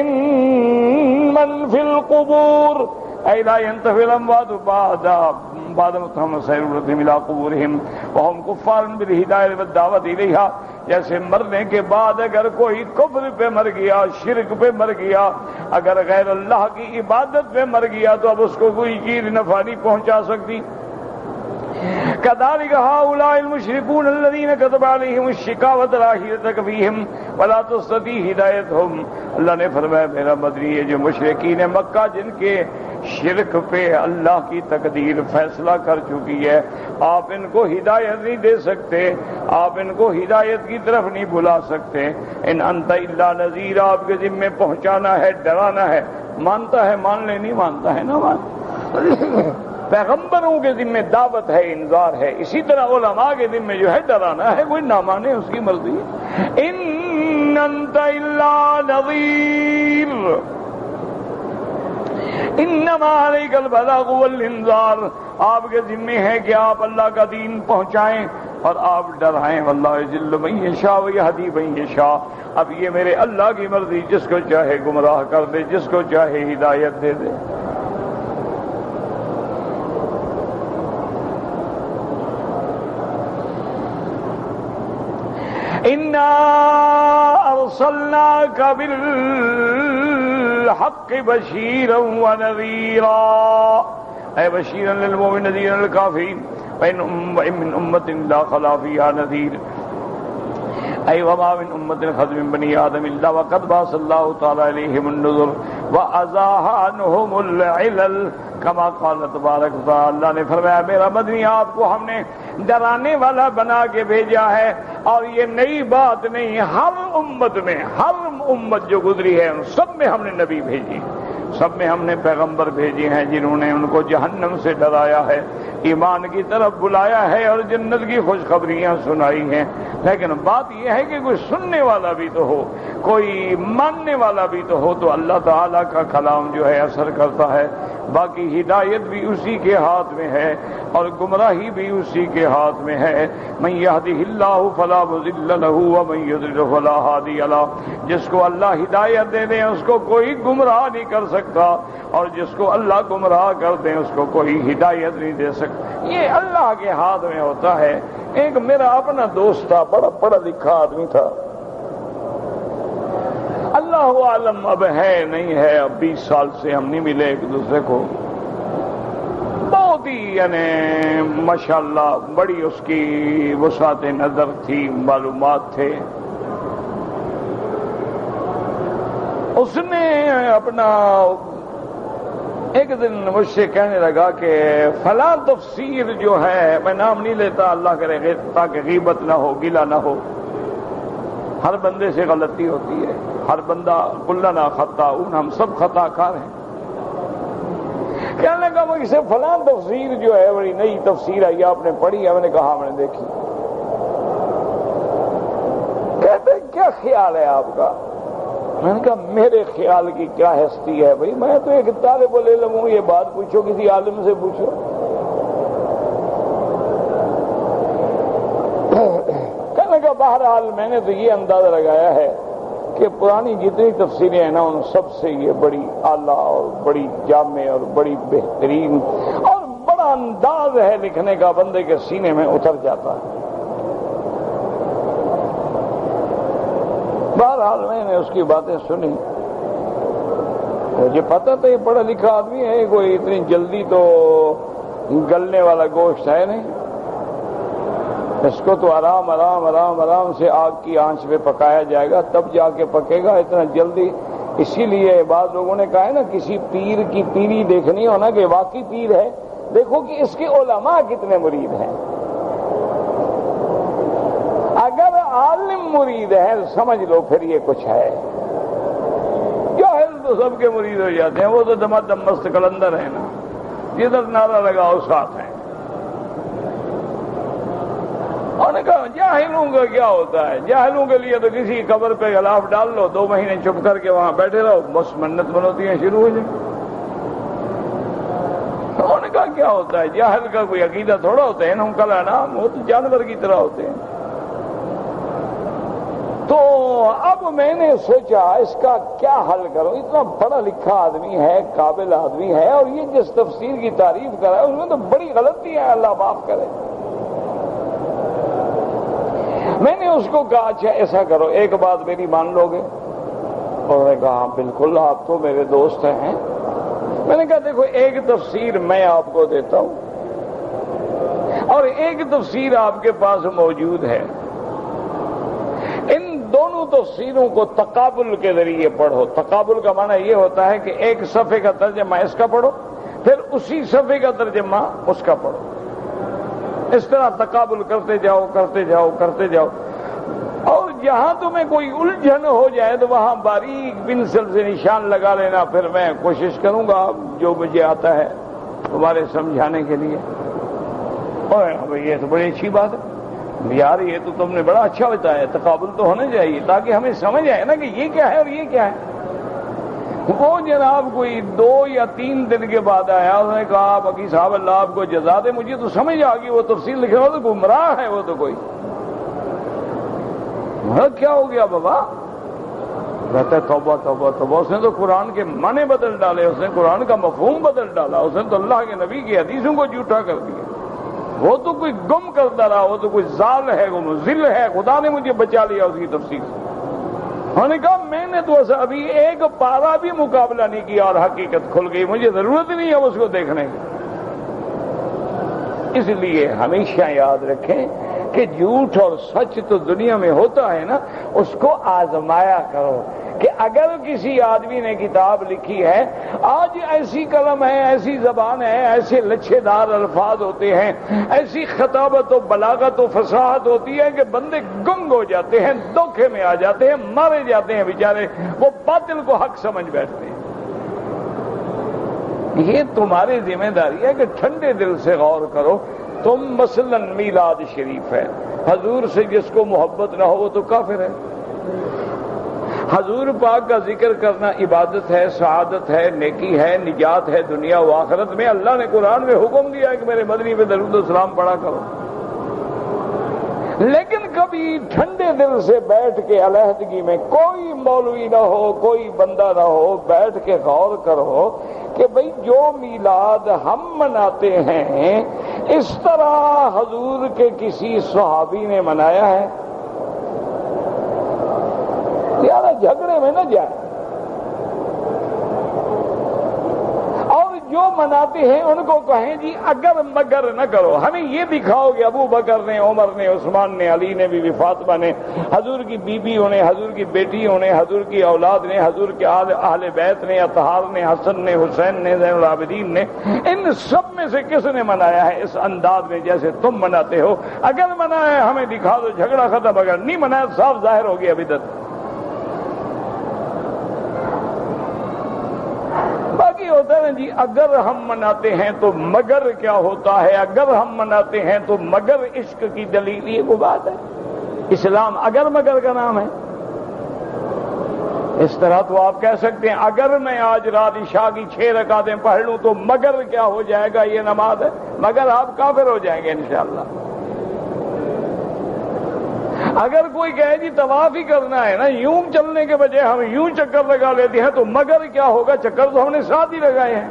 مَّن فِي الْقُبُورِ أَيْ لَا يَنْتَفِعُ الْأَمْوَاتُ بعد موتهم سيردهم إلى قبورهم وهم كفار بالهداية والدعوة إليها، جیسے مرنے کے بعد اگر کوئی کفر پہ مر گیا، شرک پہ مر گیا، اگر غیر اللہ کی عبادت پہ مر گیا تو اب اس کو کوئی چیز نفع نہیں پہنچا سکتی۔ كذلك هؤلاء المشركون الذين كتب عليهم الشقاوة لا حيلة فيهم ولا تستطيع ہدایتهم، اللہ نے فرمایا میرا مدنی یہ جو مشرکین مکہ جن کے شرک پہ اللہ کی تقدیر فیصلہ کر چکی ہے، آپ ان کو ہدایت نہیں دے سکتے، آپ ان کو ہدایت کی طرف نہیں بلا سکتے۔ ان انت الا نذیر، آپ کے ذمے پہنچانا ہے، ڈرانا ہے۔ مانتا ہے مان لے، نہیں مانتا ہے نہ مان۔ پیغمبروں کے ذمہ دعوت ہے، انذار ہے، اسی طرح علماء کے ذمہ جو ہے ڈرانا ہے، کوئی نہ مانے اس کی مرضی ہے۔ ان انت الا نذیر انما علیک البلاغ والانذار، آپ کے ذمہ ہے کہ آپ اللہ کا دین پہنچائیں اور آپ ڈرائیں۔ واللہ یضل من یشاء ویہدی من یشاء، اب یہ میرے اللہ کی مرضی، جس کو چاہے گمراہ کر دے، جس کو چاہے ہدایت دے دے۔ انا ارسلناک بالحق بشیرا ونذیرا، اے بشیرا للمؤمنین نذیرا للکافرین، وإن من امة لا خلا فيها نذیر، اے وما من امة خلت من بنی آدم الا وقد بعث اللہ تعالی علیہم النذر وازاح عنہم العلل کما قال تبارک وتعالی، اللہ نے فرمایا میرا مدنی آپ کو ہم نے ڈرانے والا بنا کے بھیجا ہے، اور یہ نئی بات نہیں، ہر امت میں، ہر امت جو گزری ہے ان سب میں ہم نے نبی بھیجی، سب میں ہم نے پیغمبر بھیجے ہیں جنہوں نے ان کو جہنم سے ڈرایا ہے، ایمان کی طرف بلایا ہے اور جنت کی خوشخبریاں سنائی ہیں۔ لیکن بات یہ ہے کہ کوئی سننے والا بھی تو ہو، کوئی ماننے والا بھی تو ہو، تو اللہ تعالیٰ کا کلام جو ہے اثر کرتا ہے۔ باقی ہدایت بھی اسی کے ہاتھ میں ہے اور گمراہی بھی اسی کے ہاتھ میں ہے۔ من یہدہ اللہ فلا مضل لہ ومن یضلل فلا ہادی لہ، جس کو اللہ ہدایت دے دیں اس کو کوئی گمراہ نہیں کر سکتا، اور جس کو اللہ گمراہ کر دیں اس کو کوئی ہدایت نہیں دے سکتا۔ یہ اللہ کے ہاتھ میں ہوتا ہے۔ ایک میرا اپنا دوست تھا، بڑا پڑھا لکھا آدمی تھا، اللہ عالم اب ہے نہیں ہے، اب 20 سال سے ہم نہیں ملے ایک دوسرے کو، بہت ہی یعنی ماشاءاللہ بڑی اس کی وسعت نظر تھی، معلومات تھے۔ اس نے اپنا ایک دن مجھ سے کہنے لگا کہ فلاں تفسیر جو ہے، میں نام نہیں لیتا اللہ کرے تاکہ غیبت نہ ہو، گلہ نہ ہو، ہر بندے سے غلطی ہوتی ہے، ہر بندہ کلنا خطاؤن، ہم سب خطا کار ہیں۔ کہنے لگا وہ اسے فلاں تفسیر جو ہے بڑی نئی تفسیر ہے، یہ آپ نے پڑھی ہے؟ میں نے کہا میں نے دیکھی۔ کہتے کیا خیال ہے آپ کا؟ میں نے کہا میرے خیال کی کیا ہستی ہے بھائی، میں تو ایک طالب العلم ہوں، یہ بات پوچھو کسی عالم سے پوچھو۔ کہنے کا بہرحال میں نے تو یہ اندازہ لگایا ہے کہ پرانی جتنی تفسیریں ہیں نا ان سب سے یہ بڑی اعلیٰ اور بڑی جامع اور بڑی بہترین اور بڑا انداز ہے لکھنے کا، بندے کے سینے میں اتر جاتا ہے۔ بہرحال میں نے اس کی باتیں سنی، مجھے پتا تھا یہ پڑھا لکھا آدمی ہے، کوئی اتنی جلدی تو گلنے والا گوشت ہے نہیں، اس کو تو آرام آرام آرام آرام سے آگ کی آنچ پہ پکایا جائے گا تب جا کے پکے گا، اتنا جلدی۔ اسی لیے بعض لوگوں نے کہا ہے نا کسی پیر کی پیری دیکھنی ہو نا کہ واقعی پیر ہے، دیکھو کہ اس کے علماء کتنے مرید ہیں۔ اگر عالم مرید ہے سمجھ لو پھر یہ کچھ ہے، جاہل تو سب کے مرید ہو جاتے ہیں، وہ تو دمادم مست کلندر ہیں نا، جدھر نعرہ لگاؤ ساتھ ہیں۔ انہوں نے کہا جاہلوں کا کیا ہوتا ہے، جاہلوں کے لیے تو کسی قبر پہ غلاف ڈال لو، 2 مہینے چپ کر کے وہاں بیٹھے رہو، بس منت منوتی ہیں شروع ہو جائیں۔ انہوں نے کہا کیا ہوتا ہے، جاہل کا کوئی عقیدہ تھوڑا ہوتا ہے، انہوں کل انعام، وہ تو جانور کی طرح ہوتے ہیں۔ تو اب میں نے سوچا اس کا کیا حل کروں، اتنا پڑھا لکھا آدمی ہے، قابل آدمی ہے، اور یہ جس تفسیر کی تعریف کر رہا ہے اس میں تو بڑی غلطی ہے، اللہ معاف کرے۔ میں نے اس کو کہا اچھا ایسا کرو، ایک بات میری مان لو گے؟ انہوں نے کہا ہاں بالکل، آپ تو میرے دوست ہیں۔ میں نے کہا دیکھو ایک تفسیر میں آپ کو دیتا ہوں اور ایک تفسیر آپ کے پاس موجود ہے، ان دونوں تفسیروں کو تقابل کے ذریعے پڑھو۔ تقابل کا معنی یہ ہوتا ہے کہ ایک صفحے کا ترجمہ اس کا پڑھو، پھر اسی صفحے کا ترجمہ اس کا پڑھو، اس طرح تقابل کرتے جاؤ کرتے جاؤ کرتے جاؤ، اور جہاں تمہیں کوئی الجھن ہو جائے تو وہاں باریک پنسل سے نشان لگا لینا، پھر میں کوشش کروں گا جو مجھے آتا ہے تمہارے سمجھانے کے لیے۔ اور یہ تو بڑی اچھی بات ہے یار، یہ تو تم نے بڑا اچھا بتایا، تقابل تو ہونا چاہیے تاکہ ہمیں سمجھ آئے نا کہ یہ کیا ہے اور یہ کیا ہے۔ وہ جناب کوئی 2 یا 3 دن کے بعد آیا، اس نے کہا بقی صاحب اللہ آپ کو جزا دے، مجھے تو سمجھ آ گئی، وہ تفسیر لکھ رہا تو گمراہ ہے وہ تو کوئی۔ کیا ہو گیا بابا؟ کہتا ہے توبہ توبہ توبہ، اس نے تو قرآن کے معنی بدل ڈالے، اس نے قرآن کا مفہوم بدل ڈالا، اس نے تو اللہ کے نبی کی حدیثوں کو جھوٹا کر دیا، وہ تو کوئی گم کرتا رہا، وہ تو کوئی زال ہے، وہ مضل ہے، خدا نے مجھے بچا لیا اس کی تفسیر سے۔ انہوں نے کہا میں نے تو ابھی ایک پارا بھی مقابلہ نہیں کیا اور حقیقت کھل گئی، مجھے ضرورت نہیں ہے اس کو دیکھنے کی۔ اس لیے ہمیشہ یاد رکھیں کہ جھوٹ اور سچ تو دنیا میں ہوتا ہے نا، اس کو آزمایا کرو کہ اگر کسی آدمی نے کتاب لکھی ہے، آج ایسی قلم ہے، ایسی زبان ہے، ایسے لچھے دار الفاظ ہوتے ہیں، ایسی خطابت و بلاغت و فصاحت ہوتی ہے کہ بندے گنگ ہو جاتے ہیں، دھوکے میں آ جاتے ہیں، مارے جاتے ہیں بیچارے، وہ باطل کو حق سمجھ بیٹھتے ہیں۔ یہ تمہاری ذمہ داری ہے کہ ٹھنڈے دل سے غور کرو۔ تم مثلا میلاد شریف ہے، حضور سے جس کو محبت نہ ہو وہ تو کافر ہے۔ حضور پاک کا ذکر کرنا عبادت ہے، سعادت ہے، نیکی ہے، نجات ہے دنیا و آخرت میں۔ اللہ نے قرآن میں حکم دیا ہے کہ میرے مدنی پہ درود و سلام پڑھا کرو، لیکن کبھی ٹھنڈے دل سے بیٹھ کے علیحدگی میں کوئی مولوی نہ ہو، کوئی بندہ نہ ہو، بیٹھ کے غور کرو کہ بھئی جو میلاد ہم مناتے ہیں اس طرح حضور کے کسی صحابی نے منایا ہے؟ یار جھگڑے میں نہ جائے، اور جو مناتے ہیں ان کو کہیں جی اگر مگر نہ کرو، ہمیں یہ دکھاؤ کہ ابو بکر نے، عمر نے، عثمان نے، علی نے، بی بی فاطمہ نے، حضور کی بیویوں نے، حضور کی بیٹیوں نے، حضور کی اولاد نے، حضور کے اہل بیت نے، اطہار نے، حسن نے، حسین نے، زین العابدین نے، ان سب میں سے کس نے منایا ہے اس انداز میں جیسے تم مناتے ہو؟ اگر منایا ہے ہمیں دکھا دو، جھگڑا ختم، اگر نہیں منایا صاف ظاہر ہو گیا بدعت۔ باقی ہوتا ہے جی اگر ہم مناتے ہیں تو مگر کیا ہوتا ہے، اگر ہم مناتے ہیں تو مگر عشق کی دلیل، یہ وہ بات ہے۔ اسلام اگر مگر کا نام ہے؟ اس طرح تو آپ کہہ سکتے ہیں اگر میں آج رات عشاء کی 6 رکعتیں پڑھ لوں تو مگر کیا ہو جائے گا، یہ نماز ہے، مگر آپ کافر ہو جائیں گے انشاءاللہ۔ اگر کوئی کہے جی طواف ہی کرنا ہے نا، یوں چلنے کے بجائے ہم یوں چکر لگا لیتے ہیں تو مگر کیا ہوگا، چکر تو ہم نے ساتھ ہی لگائے ہیں،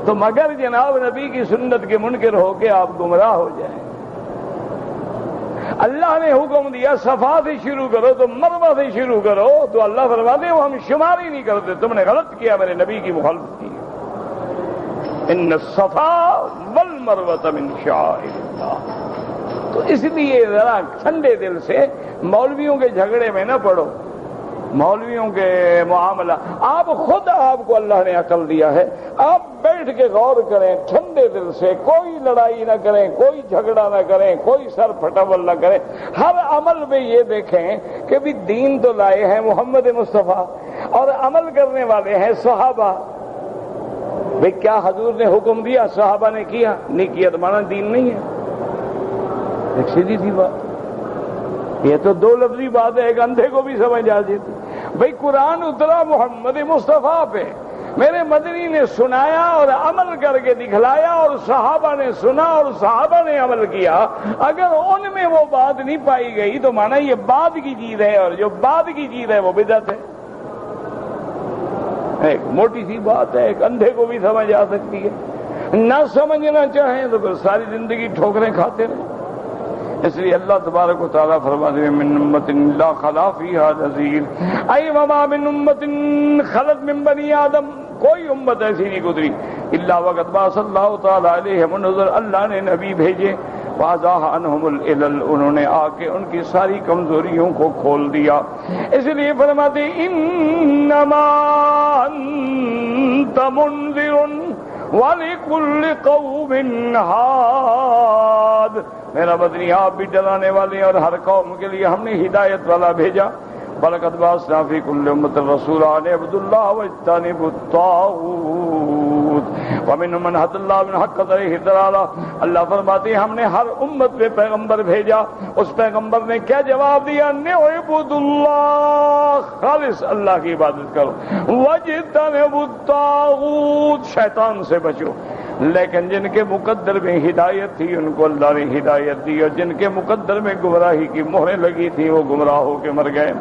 تو مگر جناب نبی کی سنت کے منکر ہو کے آپ گمراہ ہو جائیں۔ اللہ نے حکم دیا صفا سے شروع کرو تو مروہ سے شروع کرو، تو اللہ فرماتے ہیں وہ ہم شمار ہی نہیں کرتے، تم نے غلط کیا، میرے نبی کی مخالفت کی۔ ان الصفا والمروہ من شعائر اللہ۔ تو اس لیے ذرا ٹھنڈے دل سے مولویوں کے جھگڑے میں نہ پڑو، مولویوں کے معاملہ، آپ خود آپ کو اللہ نے عقل دیا ہے، آپ بیٹھ کے غور کریں ٹھنڈے دل سے، کوئی لڑائی نہ کریں، کوئی جھگڑا نہ کریں، کوئی سر پھٹاول نہ کریں، ہر عمل میں یہ دیکھیں کہ بھی دین تو لائے ہیں محمد مصطفیٰ اور عمل کرنے والے ہیں صحابہ۔ بھئی کیا حضور نے حکم دیا، صحابہ نے کیا، نہیں کیا تو مانا دین نہیں ہے؟ ایک سیدھی سی بات، یہ تو 2 لفظی بات ہے، ایک اندھے کو بھی سمجھ آ جاتی۔ بھئی قرآن اترا محمد مصطفیٰ پہ، میرے مدنی نے سنایا اور عمل کر کے دکھلایا، اور صحابہ نے سنا اور صحابہ نے عمل کیا، اگر ان میں وہ بات نہیں پائی گئی تو مانا یہ بعد کی چیز ہے، اور جو بعد کی چیز ہے وہ بدعت ہے۔ ایک موٹی سی بات ہے، ایک اندھے کو بھی سمجھ آ سکتی ہے، نہ سمجھنا چاہیں تو پھر ساری زندگی ٹھوکریں کھاتے رہیں۔ اس لیے اللہ تبارک و تعالیٰ فرماتے ہیں من امت الا خلا فیہا نذیر، ای وما من امت خلت من بنی آدم، کوئی امت ایسی نہیں گزری الا وقد بعث اللہ تعالیٰ علیہم النذر، اللہ نے نبی بھیجے، فازاح عنہم العلل، انہوں نے آ کے ان کی ساری کمزوریوں کو کھول دیا۔ اس لیے فرماتے انما انت منذر وَلِكُلِّ قَوْمٍ ہاد، میرا مدنی آپ بھی ڈرانے والے ہیں اور ہر قوم کے لیے ہم نے ہدایت والا بھیجا۔ بَلَقَدْ بَعَثْنَا فِي كُلِّ أُمَّةٍ رَسُولًا أَنِ اعْبُدُوا اللَّهَ وَاجْتَنِبُوا الطَّاغُوتَ وَمِنْهُمْ مَنْ هَدَى اللَّهُ وَمِنْهُمْ حَقَّتْ عَلَيْهِ الضَّلَالَةُ۔ اللہ فرماتے ہیں ہم نے ہر امت پہ پیغمبر بھیجا، اس پیغمبر نے کیا جواب دیا، اعْبُدُوا اللَّهَ، خالص اللہ کی عبادت کرو، وَاجْتَنِبُوا الطَّاغُوتَ، شیطان سے بچو۔ لیکن جن کے مقدر میں ہدایت تھی ان کو اللہ نے ہدایت دی، اور جن کے مقدر میں گمراہی کی مہریں لگی تھی وہ گمراہ ہو کے مر گئے۔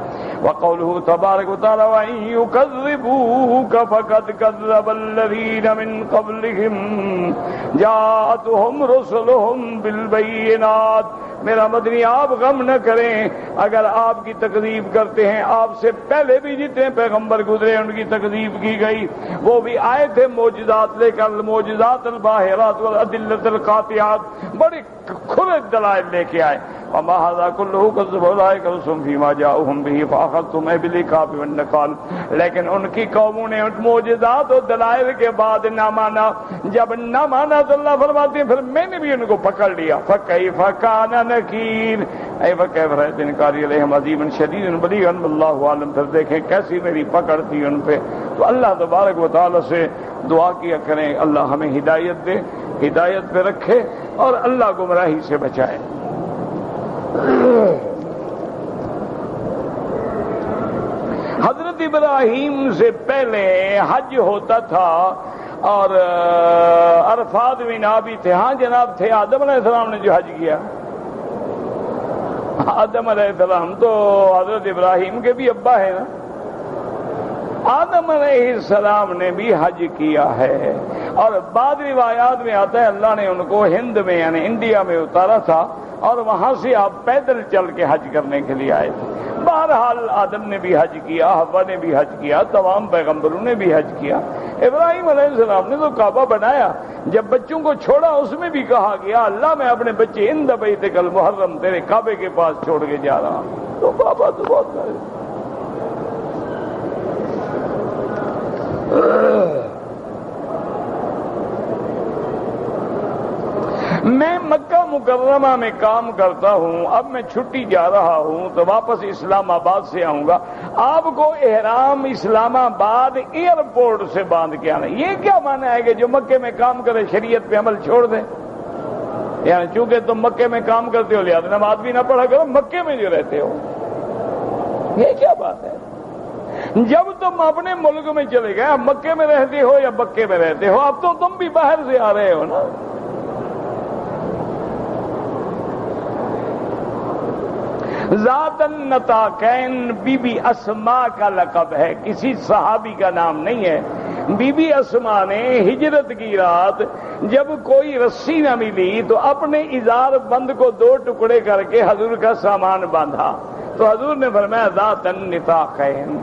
وقوله تبارک وتعالی وَإِن يُكَذِّبُوكَ فَقَدْ كَذَّبَ الَّذِينَ مِن قَبْلِهِمْ جَاءَتْهُمْ رُسُلُهُمْ بِالْبَيِّنَاتِ۔ میرا مدنی آپ غم نہ کریں اگر آپ کی تکذیب کرتے ہیں، آپ سے پہلے بھی جتنے پیغمبر گزرے ان کی تکذیب کی گئی، وہ بھی آئے تھے معجزات لے کر، المعجزات الباہرات والادلۃ القاطعات، بڑے کھلے دلائل لے کے آئے۔ وما هذا كله كذب اولئك رسلهم فيما جاءوهم به فاخذتهم بالعقاب والنكال، لیکن ان کی قوموں نے ان معجزات اور دلائل کے بعد نہ مانا، جب نہ مانا تو اللہ فرماتے ہیں پھر میں نے بھی ان کو پکڑ لیا، فكيف كان نكير، اے وكيف رأيت انكاري عليهم عظيم شديد بليغا والله اعلم، پھر دیکھیں کیسی میری پکڑ تھی ان پہ۔ تو اللہ تبارک و تعالی سے دعا کیا کریں اللہ ہمیں ہدایت دے، ہدایت پہ رکھے اور اللہ گمراہی سے بچائے۔ حضرت ابراہیم سے پہلے حج ہوتا تھا اور عرفات مینا بھی تھے، ہاں جناب تھے، آدم علیہ السلام نے جو حج کیا، آدم علیہ السلام تو حضرت ابراہیم کے بھی ابا ہے نا، آدم علیہ السلام نے بھی حج کیا ہے، اور بعض روایات میں آتا ہے اللہ نے ان کو ہند میں یعنی انڈیا میں اتارا تھا اور وہاں سے آپ پیدل چل کے حج کرنے کے لیے آئے تھے۔ بہرحال آدم نے بھی حج کیا، حوا نے بھی حج کیا، تمام پیغمبروں نے بھی حج کیا۔ ابراہیم علیہ السلام نے تو کعبہ بنایا، جب بچوں کو چھوڑا اس میں بھی کہا گیا اللہ میں اپنے بچے عند بیتک المحرم تیرے کعبے کے پاس چھوڑ کے جا رہا ہوں، تو بابا تو بہت سارے۔ میں مکہ مکرمہ میں کام کرتا ہوں، اب میں چھٹی جا رہا ہوں تو واپس اسلام آباد سے آؤں گا، آپ کو احرام اسلام آباد ایئرپورٹ سے باندھ کے آنا، یہ کیا معنی ہے کہ جو مکے میں کام کرے شریعت پہ عمل چھوڑ دیں؟ یعنی چونکہ تم مکے میں کام کرتے ہو لہٰذا نماز بھی نہ پڑھا کرو مکے میں جو رہتے ہو، یہ کیا بات ہے؟ جب تم اپنے ملک میں چلے گئے، اب مکے میں رہتے ہو یا بکے میں رہتے ہو، اب تو تم بھی باہر سے آ رہے ہو نا۔ ذات النطاقین بی بی اسماء کا لقب ہے، کسی صحابی کا نام نہیں ہے۔ بی بی اسماء نے ہجرت کی رات جب کوئی رسی نہ ملی تو اپنے ازار بند کو 2 ٹکڑے کر کے حضور کا سامان باندھا، تو حضور نے فرمایا ذات النطاقین۔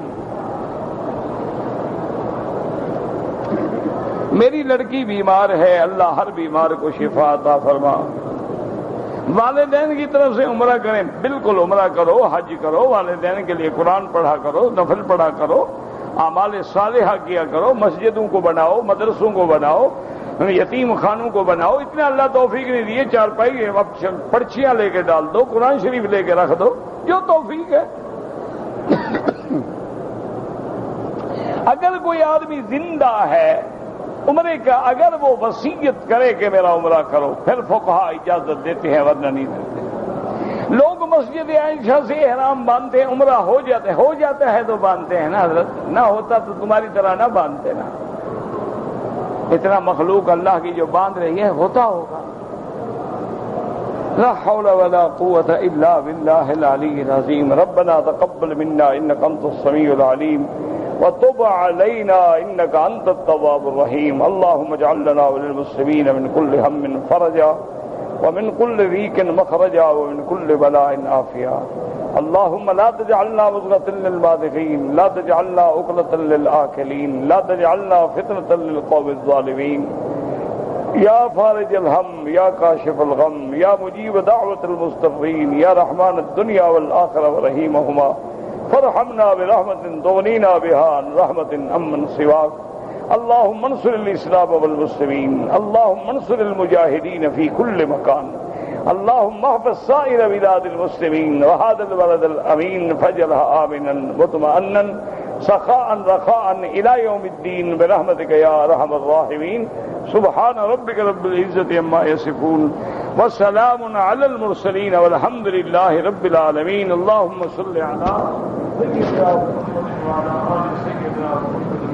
میری لڑکی بیمار ہے، اللہ ہر بیمار کو شفا عطا فرما۔ والدین کی طرف سے عمرہ کریں، بالکل عمرہ کرو، حج کرو، والدین کے لیے قرآن پڑھا کرو، نفل پڑھا کرو، اعمال صالحہ کیا کرو، مسجدوں کو بناؤ، مدرسوں کو بناؤ، یتیم خانوں کو بناؤ۔ اتنے اللہ توفیق نے دیے، چارپائی اب پرچیاں لے کے ڈال دو، قرآن شریف لے کے رکھ دو، جو توفیق ہے۔ اگر کوئی آدمی زندہ ہے عمرے کا، اگر وہ وصیت کرے کہ میرا عمرہ کرو، پھر فقہا اجازت دیتے ہیں، ورنہ نہیں دیتے۔ لوگ مسجد عائشہ سے احرام باندھتے ہیں، عمرہ ہو جاتا ہے تو باندھتے ہیں نا حضرت، نہ ہوتا تو تمہاری طرح نہ باندھتے نا۔ اتنا مخلوق اللہ کی جو باندھ رہی ہے، ہوتا ہوگا۔ لا حول ولا قوة الا باللہ العلی العظیم۔ ربنا تقبل منا انک انت السمیع العلیم وتب علينا إنك أنت التواب الرحيم۔ اللهم اجعل لنا وللمسلمين من كل هم فرجا ومن كل ضيق مخرجا ومن كل بلاء عافيا۔ اللهم لا تجعلنا مضغة للماضغين، لا تجعلنا عقلة للآكلين، لا تجعلنا فتنة للقوم الظالمين۔ یا فارج الهم، یا کاشف الغم، یا مجیب دعوة المستضعفين، یا رحمان الدنيا والآخرة ورحيمهما، فارحمنا برحمة تغنينا بها عن رحمة أمن سواك۔ اللهم انصر الإسلام والمسلمين، اللهم انصر المجاهدين في كل مكان، اللهم احفظ سائر بلاد المسلمين وهذا البلد الأمين فاجعلها آمنا مطمئنا سخاء رخاء إلى يوم الدين برحمتك يا أرحم الراحمين۔ سبحان ربك رب العزة عما يصفون وسلام على المرسلين والحمد لله رب العالمين۔ اللهم صل على سيدنا محمد وعلى آل سيدنا محمد۔